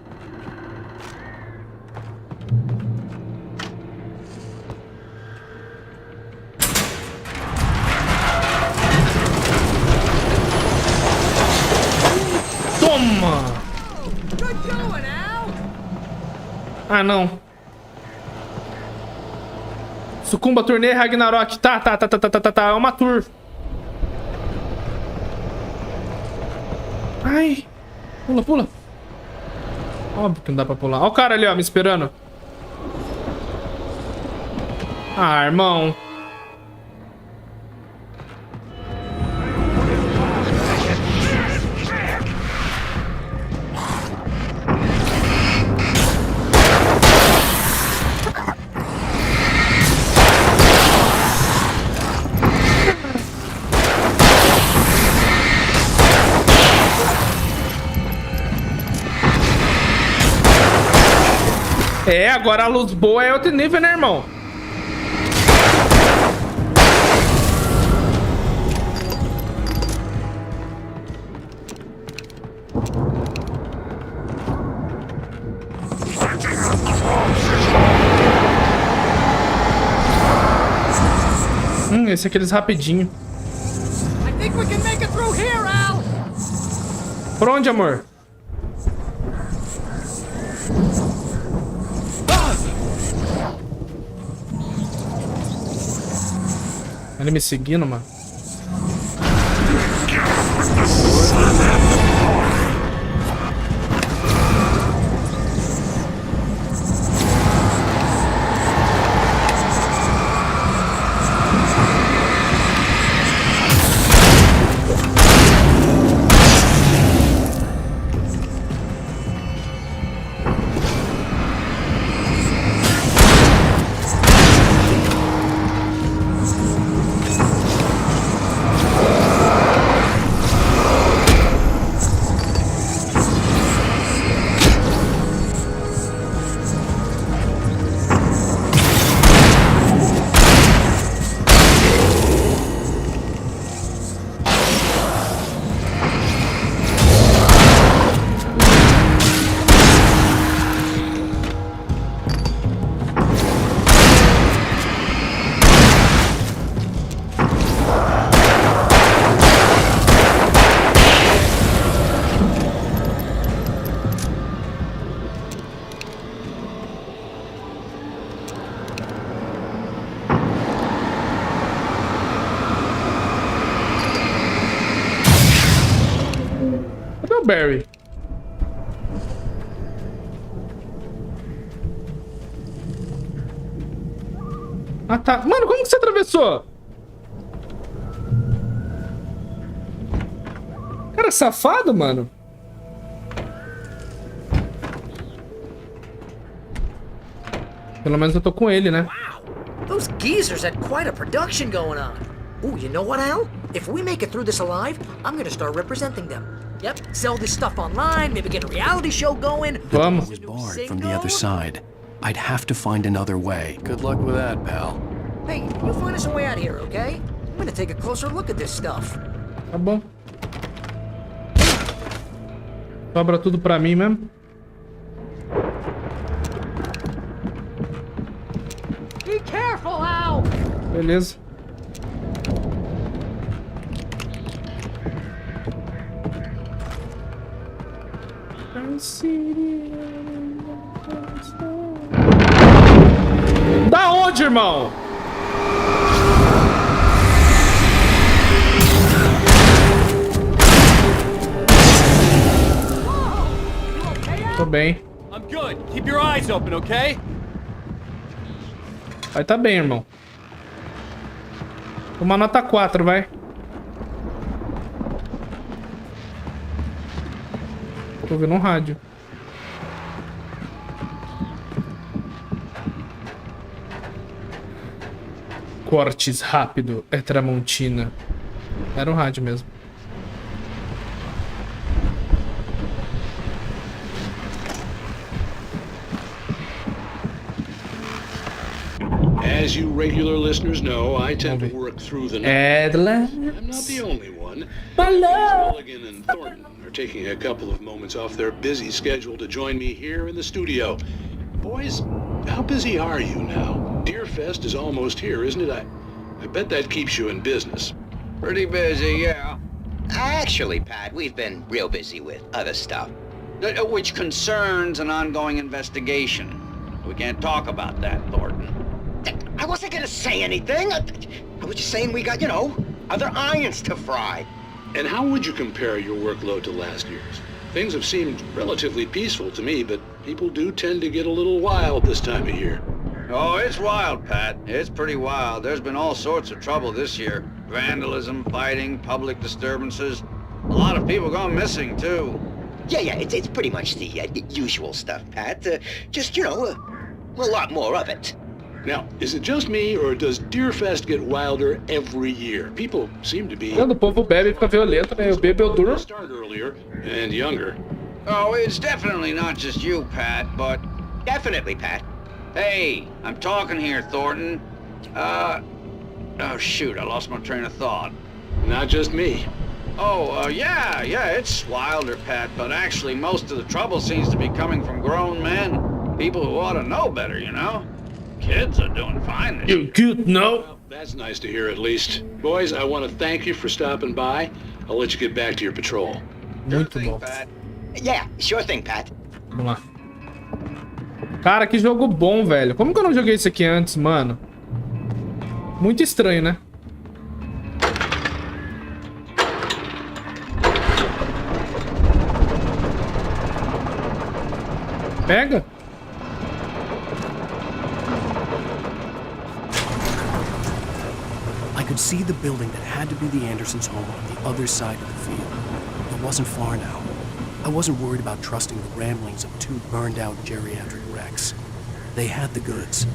Toma! Ah, não. Sucumba, turnê, Ragnarok. Tá. É uma tour. Ai. Pula, pula. Óbvio que não dá pra pular. Ó o cara ali, ó, me esperando. Ah, irmão. É, agora a luz boa é outro nível, né, irmão? Esse é aqueles rapidinho. I think we can make it through here, Al. Por onde, amor? Ele me seguindo, mano. Barry. Ah, tá. Mano, como que você atravessou? Cara, safado, mano. Pelo menos eu tô com ele, né? Wow, those geezers had quite a production going on. Ooh, you know what, Al? If we make it through this alive, I'm gonna start representing them. Yep, sell this stuff online, maybe get a reality show going. The door was barred from the other side. I'd have to find another way. Good luck with that, pal. Hey, you find us a way out here, okay? I'm gonna take a closer look at this stuff. Tá bom. Sobra tudo pra mim mesmo. Be careful, Al! Beleza. Da onde, irmão? Tô bem. I'm good. Keep your eyes open, okay? Vai tá bem, irmão. Uma nota 4, vai. Tô ouvindo um rádio. Cortes rápido. É Tramontina. Era um rádio mesmo. As you regular listeners know, I tend to work through the night. I'm not the only one. Mulligan and Thornton are taking a couple of moments off their busy schedule to join me here in the studio. Boys, how busy are you now? Deerfest is almost here, isn't it? I bet that keeps you in business. Pretty busy, yeah. Actually, Pat, we've been real busy with other stuff, which concerns an ongoing investigation. We can't talk about that, Thornton. I wasn't gonna say anything. I was just saying we got, you know, other irons to fry. And how would you compare your workload to last year's? Things have seemed relatively peaceful to me, but people do tend to get a little wild this time of year. Oh, it's wild, Pat. It's pretty wild. There's been all sorts of trouble this year. Vandalism, fighting, public disturbances. A lot of people gone missing, too. Yeah, it's pretty much the usual stuff, Pat. Just, you know, a lot more of it. Now, is it just me, or does Deerfest get wilder every year? People seem to be... Quando o povo bebe e fica violento, né? Eu bebo, eu durmo. Start earlier and younger. Oh, it's definitely not just you, Pat, but... Definitely, Pat. Hey, I'm talking here, Thornton. Oh, shoot, I lost my train of thought. Not just me. Oh, yeah, it's wilder, Pat, but actually most of the trouble seems to be coming from grown men. People who ought to know better, you know? Kids are doing fine this year. You could know. Well, that's nice to hear, at least. Boys, I want to thank you for stopping by. I'll let you get back to your patrol. Muito bom. Pat. Yeah, sure thing, Pat. Vamos lá. Cara, que jogo bom, velho. Como que eu não joguei isso aqui antes, mano? Muito estranho, né? Pega. I could see the building that had to be the Andersons' home on the other side of the field. It wasn't far now. I wasn't worried about trusting the ramblings of two burned-out geriatric wrecks. They had the goods.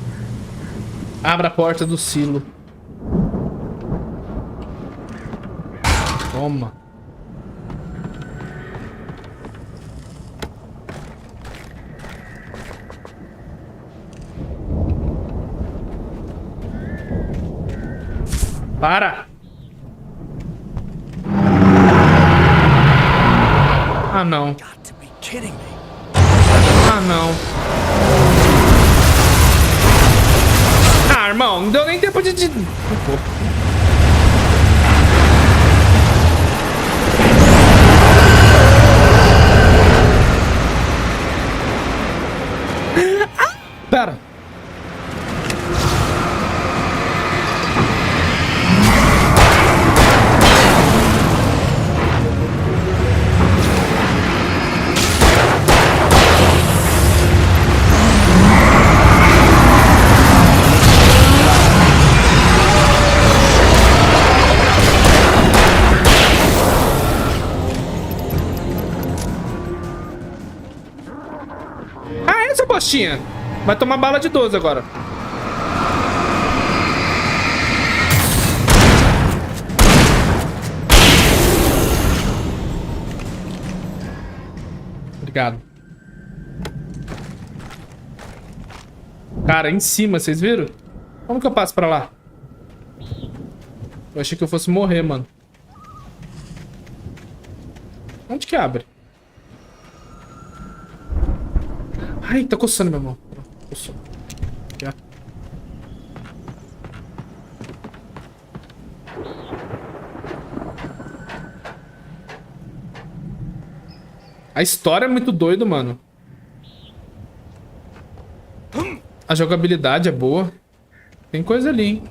Abra a porta do silo. Toma. Para! Ah, não. Ah, não. Ah, irmão, não deu nem tempo de... Pera. Postinha. Vai tomar bala de 12 agora. Obrigado. Cara, em cima, vocês viram? Como que eu passo pra lá? Eu achei que eu fosse morrer, mano. Onde que abre? Ai, tá coçando, meu irmão. Coçou. Já. A história é muito doida, mano. A jogabilidade é boa. Tem coisa ali, hein?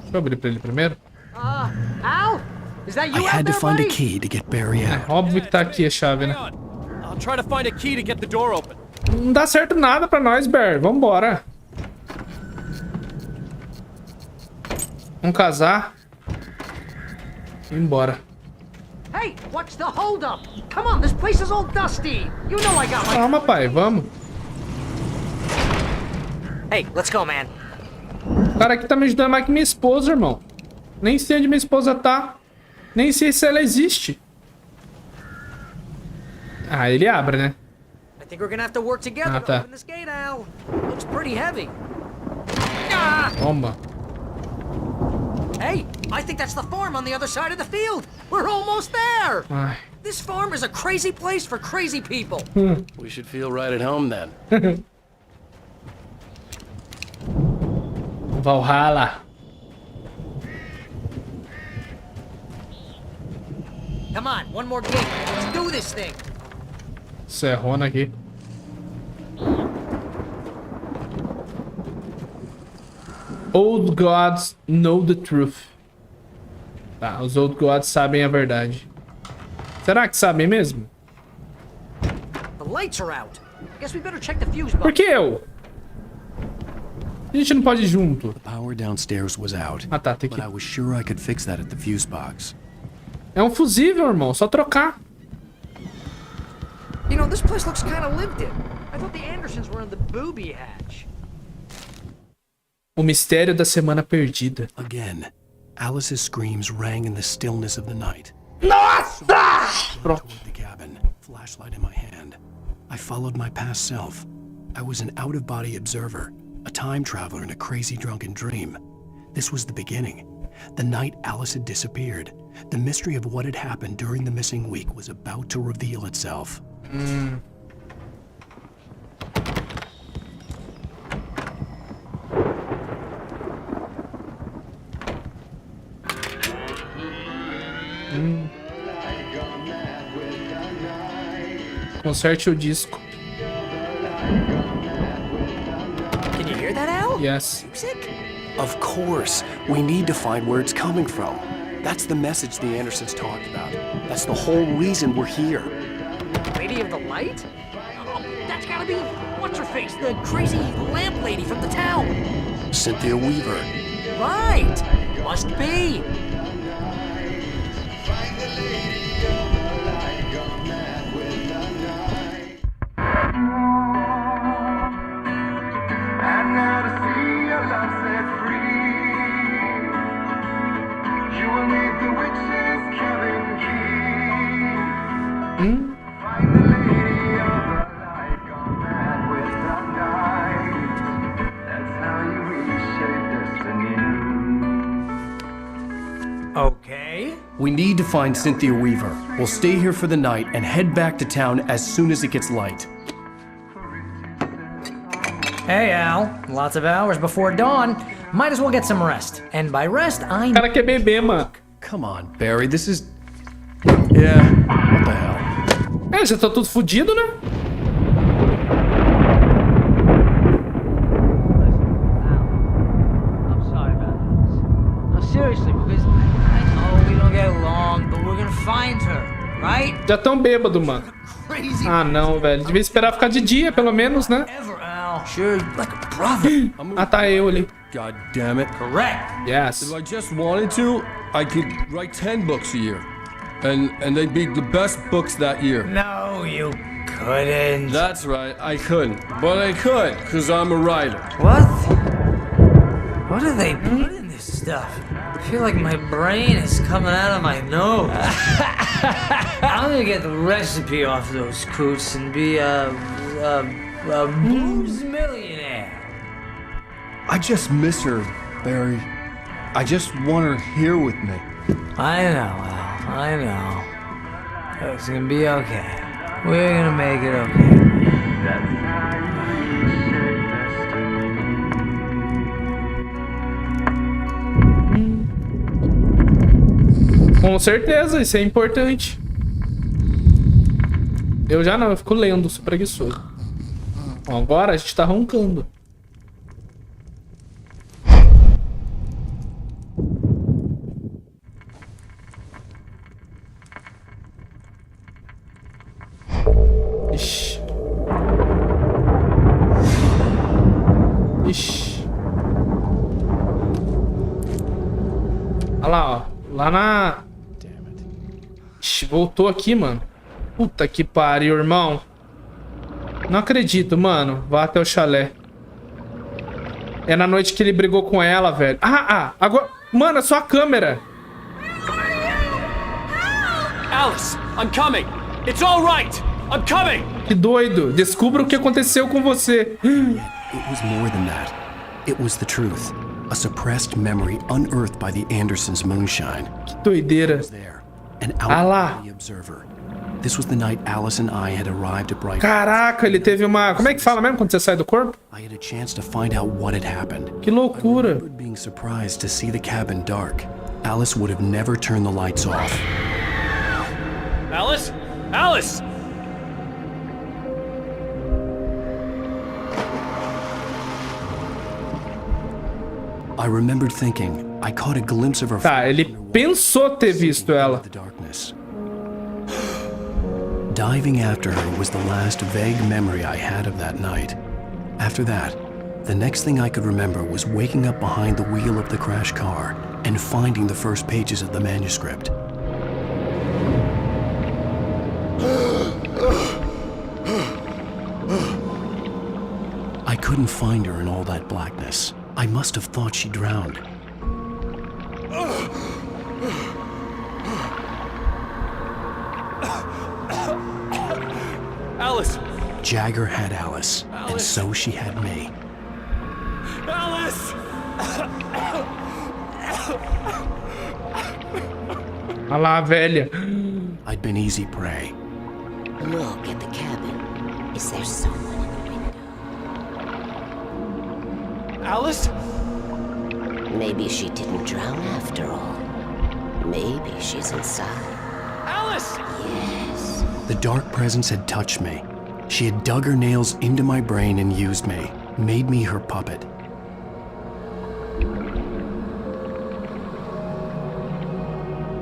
Deixa eu abrir pra ele primeiro. Al? Is that you I had to find a key to get Barry out. É óbvio que tá aqui a chave, né? I'll try to find a key to get the door open. Não dá certo nada pra nós, Barry. Vambora. Vamos casar. E ir embora. Hey, what's the holdup? Come on, this place is all dusty. You know I got my... Calma, pai. Vamos. Hey, let's go, man. O cara aqui tá me ajudando mais que minha esposa, irmão. Nem sei onde minha esposa tá. Nem sei se ela existe. Ah, ele abre, né? I think we're gonna have to work together tá. to open this gate, Al. Looks pretty heavy. Toma. Hey, I think that's the farm on the other side of the field. We're almost there. Ai. This farm is a crazy place for crazy people. We should feel right at home then. Valhalla. Come on, one more gate. Let's do this thing. Serrona aqui. Old gods know the truth. Tá, os Old Gods sabem a verdade. Será que sabem mesmo? The lights are out. I guess we better check the fuse box. Por que eu? A gente não pode ir junto. The power downstairs was out. Ah, tá, tem But que... I was sure I could fix that at the fuse box. É um fusível, irmão. Só trocar. You know, this place looks kind of lived in. I thought the Andersons were in the booby hatch. O mistério da semana perdida. Again, Alice's screams rang in the stillness of the night. Nossa! Toward the cabin, flashlight in my hand. I followed my past self. I was an out-of-body observer, a time traveler in a crazy drunken dream. This was the beginning. The night Alice had disappeared. The mystery of what had happened during the missing week was about to reveal itself. Conserte o disco. Can you hear that, Al? Yes. Music? Of course. We need to find where it's coming from. That's the message the Andersons talked about. That's the whole reason we're here. Lady of the Light? Oh, that's gotta be what's-her-face, the crazy lamp lady from the town. Cynthia Weaver. Right. Must be. Okay. We need to find Cynthia Weaver. We'll stay here for the night and head back to town as soon as it gets light. Hey, Al. Lots of hours before dawn. Might as well get some rest. And by rest, I... Cara quer beber, mano. Come on, Barry. This is... Yeah, what the hell? É, já tá tudo fudido, né? I'm sorry about this. No, seriously, because I know we don't get along, but we're gonna find her, right? Já tão bêbado, mano. Crazy. Ah, não, velho. Devia esperar ficar de dia, pelo menos, né? Ever, Al. Sure, like a brother. Ah, tá eu ali. God damn it. Correct. Yes. If I just wanted to, I could write 10 books a year. And they'd be the best books that year. No, you couldn't. That's right, I couldn't. But I could, because I'm a writer. What? What do they put in this stuff? I feel like my brain is coming out of my nose. I'm gonna get the recipe off those coots and be a booze millionaire. I just miss her, Barry. I just want her here with me. I know, Al. I know. It's gonna be okay. We're gonna make it okay. Com certeza, isso é importante. Eu já não, eu fico lendo, sou preguiçoso. Bom, agora a gente tá roncando. Ixi. Ixi. Olha lá, ó. Lá na... Ixi, voltou aqui, mano. Puta que pariu, irmão. Não acredito, mano. Vá até o chalé. É na noite que ele brigou com ela, velho. Agora... Mano, é só a câmera. Alice, I'm coming. It's all right. I'm coming. Que doido. Descubra o que aconteceu com você. It was more than that. It was the truth. A suppressed memory unearthed by the Andersons' moonshine. Que doideira. An lá. observer. This was the night Alice and I had arrived at Bright. Caraca, ele teve uma... Como é que fala mesmo quando você sai do corpo? I had a chance to find out what had happened. Que loucura. I remembered being surprised to see the cabin dark. Alice would have never turned the lights off. Alice? Alice! I remembered thinking I caught a glimpse of her. Tá, ele pensou ter visto ela. Diving after her was the last vague memory I had of that night. After that, the next thing I could remember was waking up behind the wheel of the crashed car and finding the first pages of the manuscript. I couldn't find her in all that blackness. I must have thought she drowned. Alice! Jagger had Alice, and so she had me. Alice! Olha lá, velha. I'd been easy prey. Look at the cabin. Is there someone in the window? Alice? Maybe she didn't drown after all. Maybe she's inside. Alice! Yes. The dark presence had touched me. She had dug her nails into my brain and used me, made me her puppet.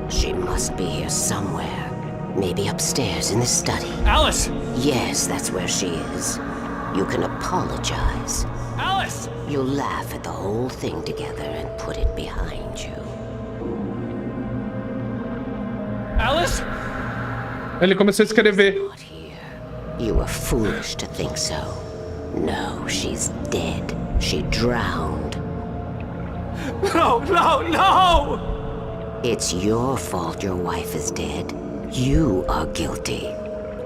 She must be here somewhere. Maybe upstairs in the study. Alice! Yes, that's where she is. You can apologize. Alice! You'll laugh at the whole thing together and put it behind you. Alice? Ele começou a escrever. You were foolish to think so. No, she's dead. She drowned. No, no, no! It's your fault your wife is dead. You are guilty.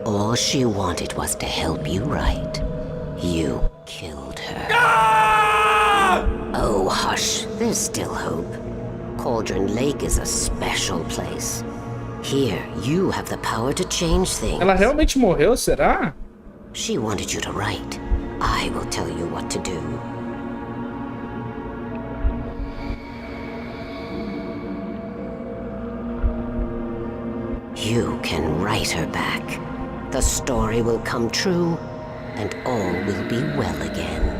All she wanted was to help you right. You killed her. Ah! Oh, hush. There's still hope. Cauldron Lake is a special place. Here, you have the power to change things. Ela realmente morreu, será? She wanted you to write. I will tell you what to do. You can write her back. The story will come true, and all will be well again.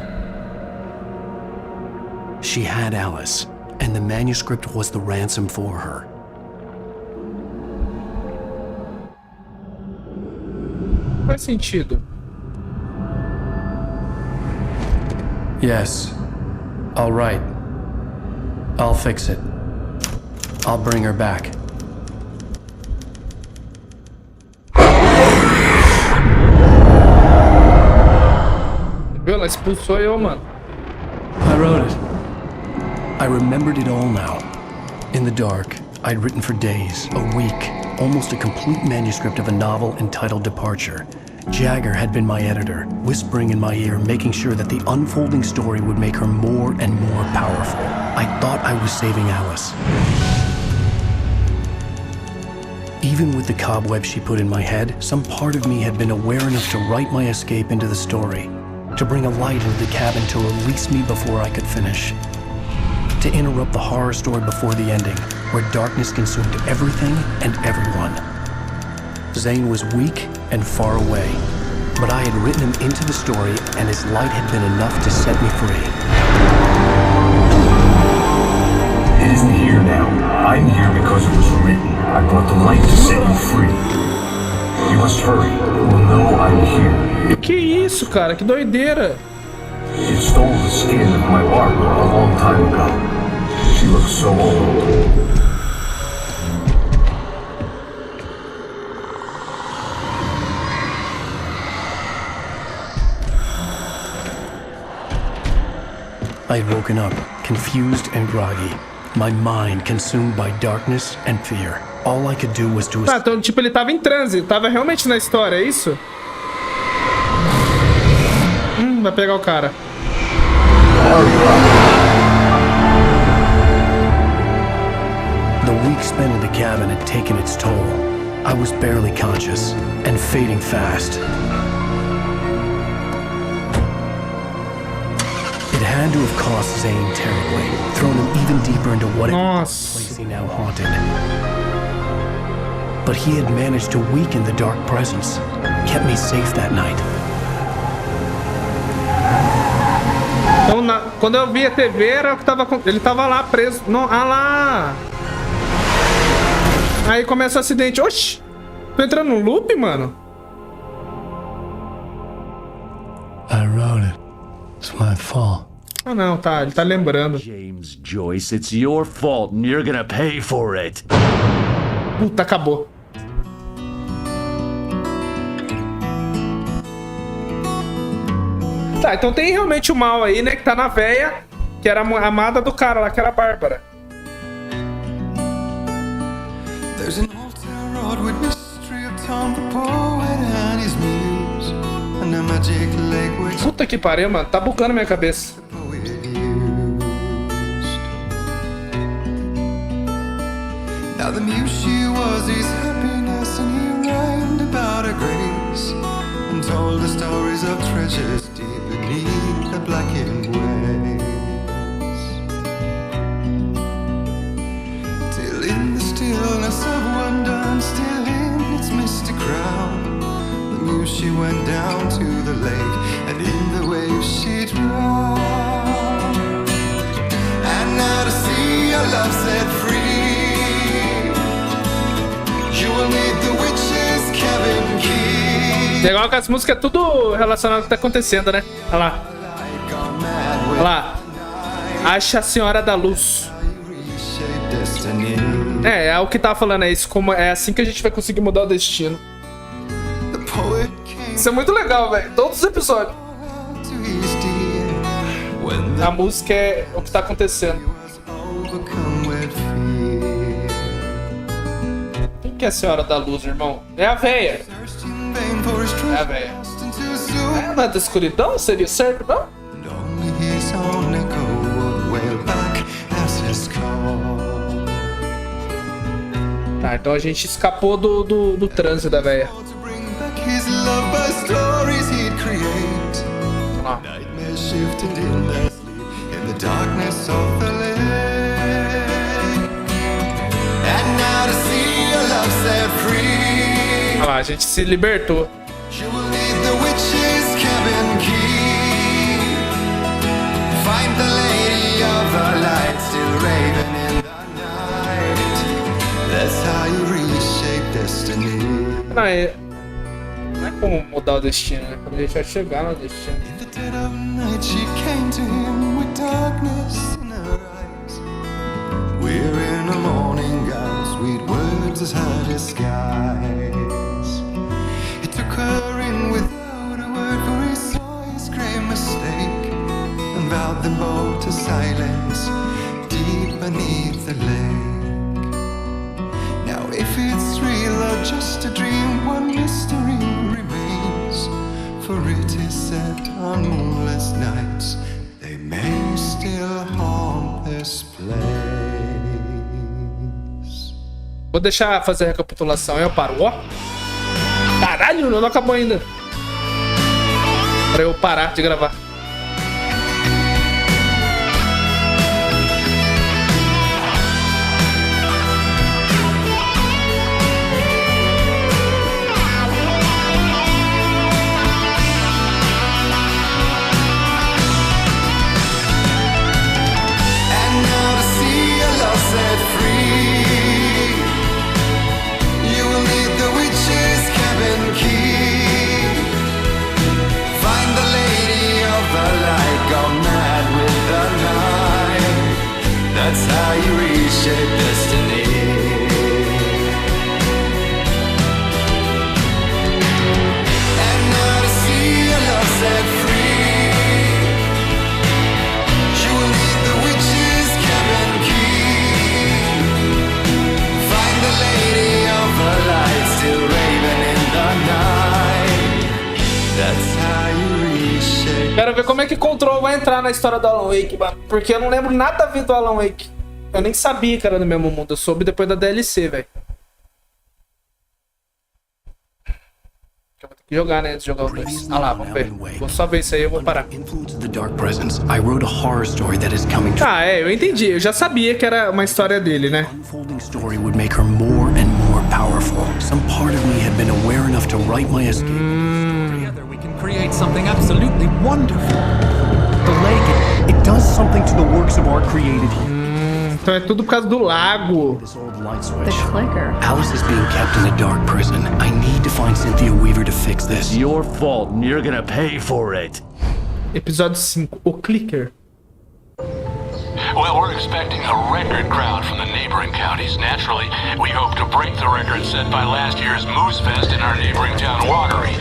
She had Alice, and the manuscript was the ransom for her. Faz sentido. Yes. All right. I'll fix it. I'll bring her back. Viu? Ela expulsou eu, mano. I wrote it. I remembered it all now. In the dark, I'd written for days, a week, almost a complete manuscript of a novel entitled Departure. Jagger had been my editor, whispering in my ear, making sure that the unfolding story would make her more and more powerful. I thought I was saving Alice. Even with the cobwebs she put in my head, some part of me had been aware enough to write my escape into the story, to bring a light into the cabin to release me before I could finish, to interrupt the horror story before the ending, where darkness consumed everything and everyone. Zane was weak and far away, but I had written him into the story, and his light had been enough to set me free. It isn't here now. I'm here because it was written. I brought the light to set you free. You must hurry. We'll know I'm here. Que isso, cara? Que doideira. She stole the skin of my Barbara a long time ago. She looks so old. I had woken up, confused and groggy, my mind consumed by darkness and fear. All I could do was to... Tá, então, tipo, ele tava em transe, tava realmente na história, é isso? Vai pegar o cara. The week spent in the cabin had taken its toll. I was barely conscious, and fading fast. It had to have cost Zane terribly, thrown him even deeper into what place he now haunted. But he had managed to weaken the dark presence, kept me safe that night. Então, quando eu vi a TV, era o que tava... Ele tava lá preso. Não, ah lá! Aí começa o acidente. Oxi! Tô entrando no loop, mano? I wrote it. It's my fault. Ah, não, tá. Ele tá lembrando. James Joyce, it's your fault and you're gonna pay for it. Puta, acabou. Tá, então tem realmente o mal aí, né? Que tá na véia, que era a amada do cara lá, que era a Bárbara. Puta que pariu, mano. Tá bugando minha cabeça. Now the muse she was his happiness, and he rhymed about her grace, and told the stories of treasures deep beneath the blackened waves. Till in the stillness of wonder, and still in its misty crown, the muse she went down to the lake, and in the waves she drowned. And now to see your love set free, legal que as músicas é tudo relacionado ao que tá acontecendo, né? Olha lá. Olha lá. Acha a Senhora da Luz. É o que tá falando, é isso. Como é assim que a gente vai conseguir mudar o destino. Isso é muito legal, velho. Todos os episódios. A música é o que tá acontecendo. Quem que é a Senhora da Luz, irmão? É a véia. É a véia. É da escuridão? Seria certo, não? Tá, então a gente escapou do trânsito da véia. Olha lá, a gente se libertou. Não é como mudar o destino, né? Quando a gente vai chegar no destino. We're in the morning gown, sweet words as hard as skies. He took her in without a word, for he saw his grave mistake, and vowed them both to silence deep beneath the lake. Now if it's real or just a dream, one mystery remains, for it is said on moonless nights they may still haunt this place. Vou deixar fazer a recapitulação aí, eu paro. Ó! Caralho, não acabou ainda. Pra eu parar de gravar. That's how you reshape destiny. And now to see your love set free, you will need the witch's cabin key. Find the lady of the light still raving in the night. That's how you reshape. Quero ver como é que Control vai entrar na história do Alan Wake, mano. Porque eu não lembro nada a ver do Alan Wake. Eu nem sabia que era no mesmo mundo. Eu soube depois da DLC, velho. Eu vou ter que jogar, né? Antes de jogar o 2. Ah lá, vamos ver. Vou só ver isso aí, eu vou parar. Ah, é, eu entendi. Eu já sabia que era uma história dele, né? Create something absolutely wonderful. The lake It does something to the works of art created here. Então é tudo por causa do lago. The clicker. Alice is being kept in a dark prison. I need to find Cynthia Weaver to fix this. It's your fault and you're gonna pay for it. Episódio 5, o clicker. Well, we're expecting a record crowd from the neighboring counties. Naturally, we hope to break the record set by last year's Moose Fest in our neighboring town, Watery.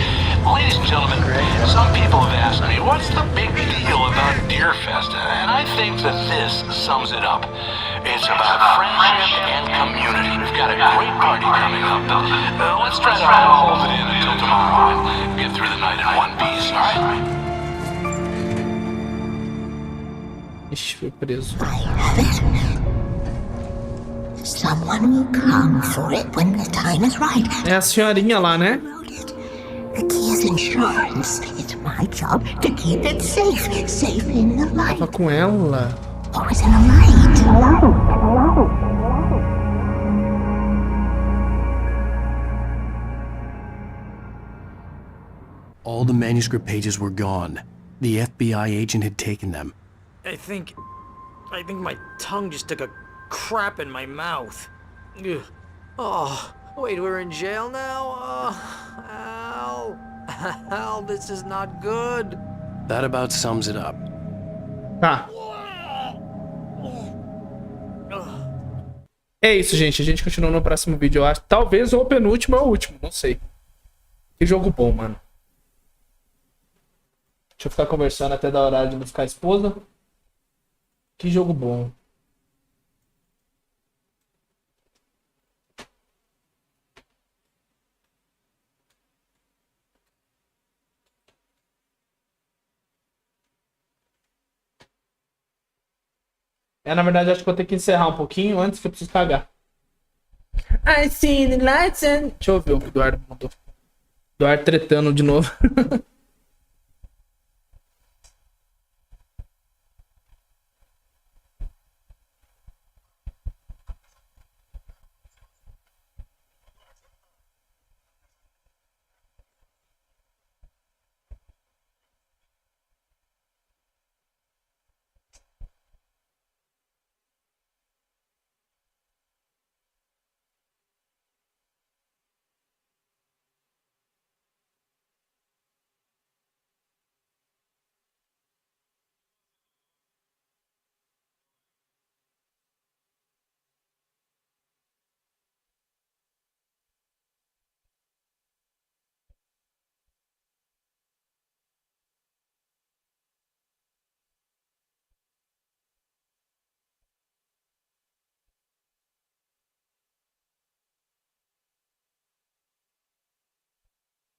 Ladies and gentlemen, some people have asked me, what's the big deal about Deer Fest? And I think that this sums it up. It's about friendship and community. We've got a great party coming up. Let's try to hold it in until tomorrow and get through the night in one piece, all right? Ixi, foi preso. Someone will come for it when the time is right. É a senhorinha lá, né? The key is insurance. It's my job to keep it safe. Safe in the light. Tava com ela. Always in the light. All the manuscript pages were gone. The FBI agent had taken them. I think my tongue just took a crap in my mouth. Ugh. Oh, wait, we're in jail now? Oh, Al. Al, this is not good. That about sums it up. Tá. É isso, gente. A gente continua no próximo vídeo, eu acho. Talvez o penúltimo ou o último, não sei. Que jogo bom, mano. Deixa eu ficar conversando até da hora de buscar a esposa. Que jogo bom. Na verdade, acho que vou ter que encerrar um pouquinho antes que eu preciso cagar. I see the lights and... Deixa eu ver o que o Eduardo mandou. Eduardo tretando de novo.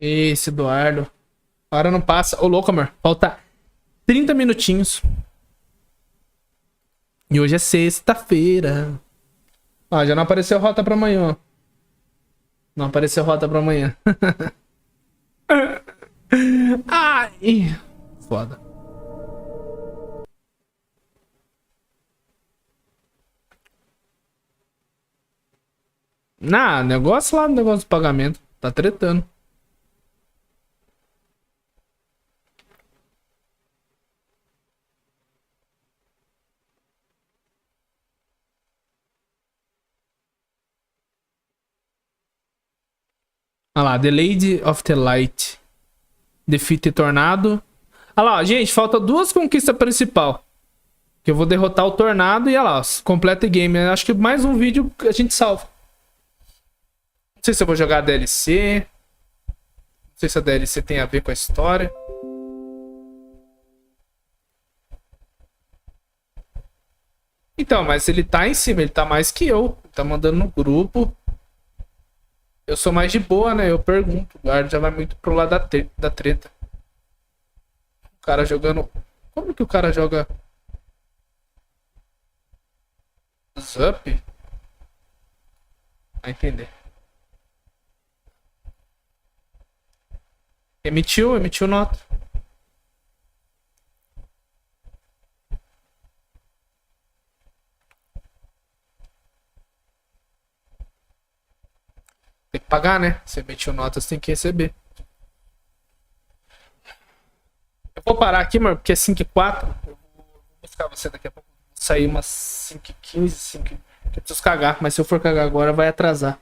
Esse Eduardo. A hora não passa. Ô, louco, amor. Falta 30 minutinhos. E hoje é sexta-feira. Ó, já não apareceu rota pra amanhã, ó. Não apareceu rota pra amanhã. Ai. Foda. Negócio lá no negócio do pagamento. Tá tretando. Olha lá, The Lady of the Light. Defeat Tornado. Olha lá, gente, falta 2 conquistas principais. Que eu vou derrotar o Tornado e olha lá, completa game. Eu acho que mais um vídeo a gente salva. Não sei se eu vou jogar a DLC. Não sei se a DLC tem a ver com a história. Então, mas ele tá em cima, ele tá mais que eu. Ele tá mandando no grupo. Eu sou mais de boa, né? Eu pergunto. O guarda já vai muito pro lado da treta. O cara jogando... Como que o cara joga... Zup? Vai entender. Emitiu nota. Tem que pagar, né? Você emitiu notas, tem que receber. Eu vou parar aqui, mano, porque é 5h04. Eu vou buscar você daqui a pouco. Vou sair umas 5h15, 5h. Eu preciso cagar, mas se eu for cagar agora vai atrasar.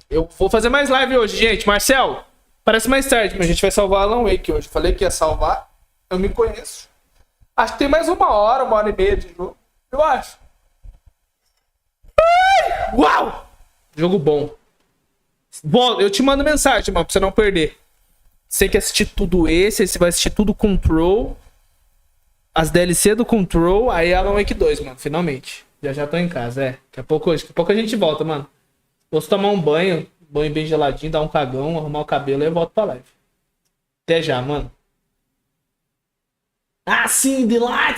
Eu vou fazer mais live hoje, gente. Marcel, parece mais tarde, mas a gente vai salvar Alan Wake hoje. Falei que ia salvar. Eu me conheço. Acho que tem mais 1h, 1h30 de jogo. Eu acho. Ai! Uau! Jogo bom. Bom, eu te mando mensagem, mano, pra você não perder. Você tem que assistir tudo esse. Aí você vai assistir tudo Control. As DLC do Control. Aí Alan Wake 2, mano. Finalmente. Já tô em casa, é. Daqui a pouco a gente volta, mano. Vou tomar um banho bem geladinho, dar um cagão, arrumar o cabelo e eu volto pra live. Até já, mano. Ah, sim, de lá!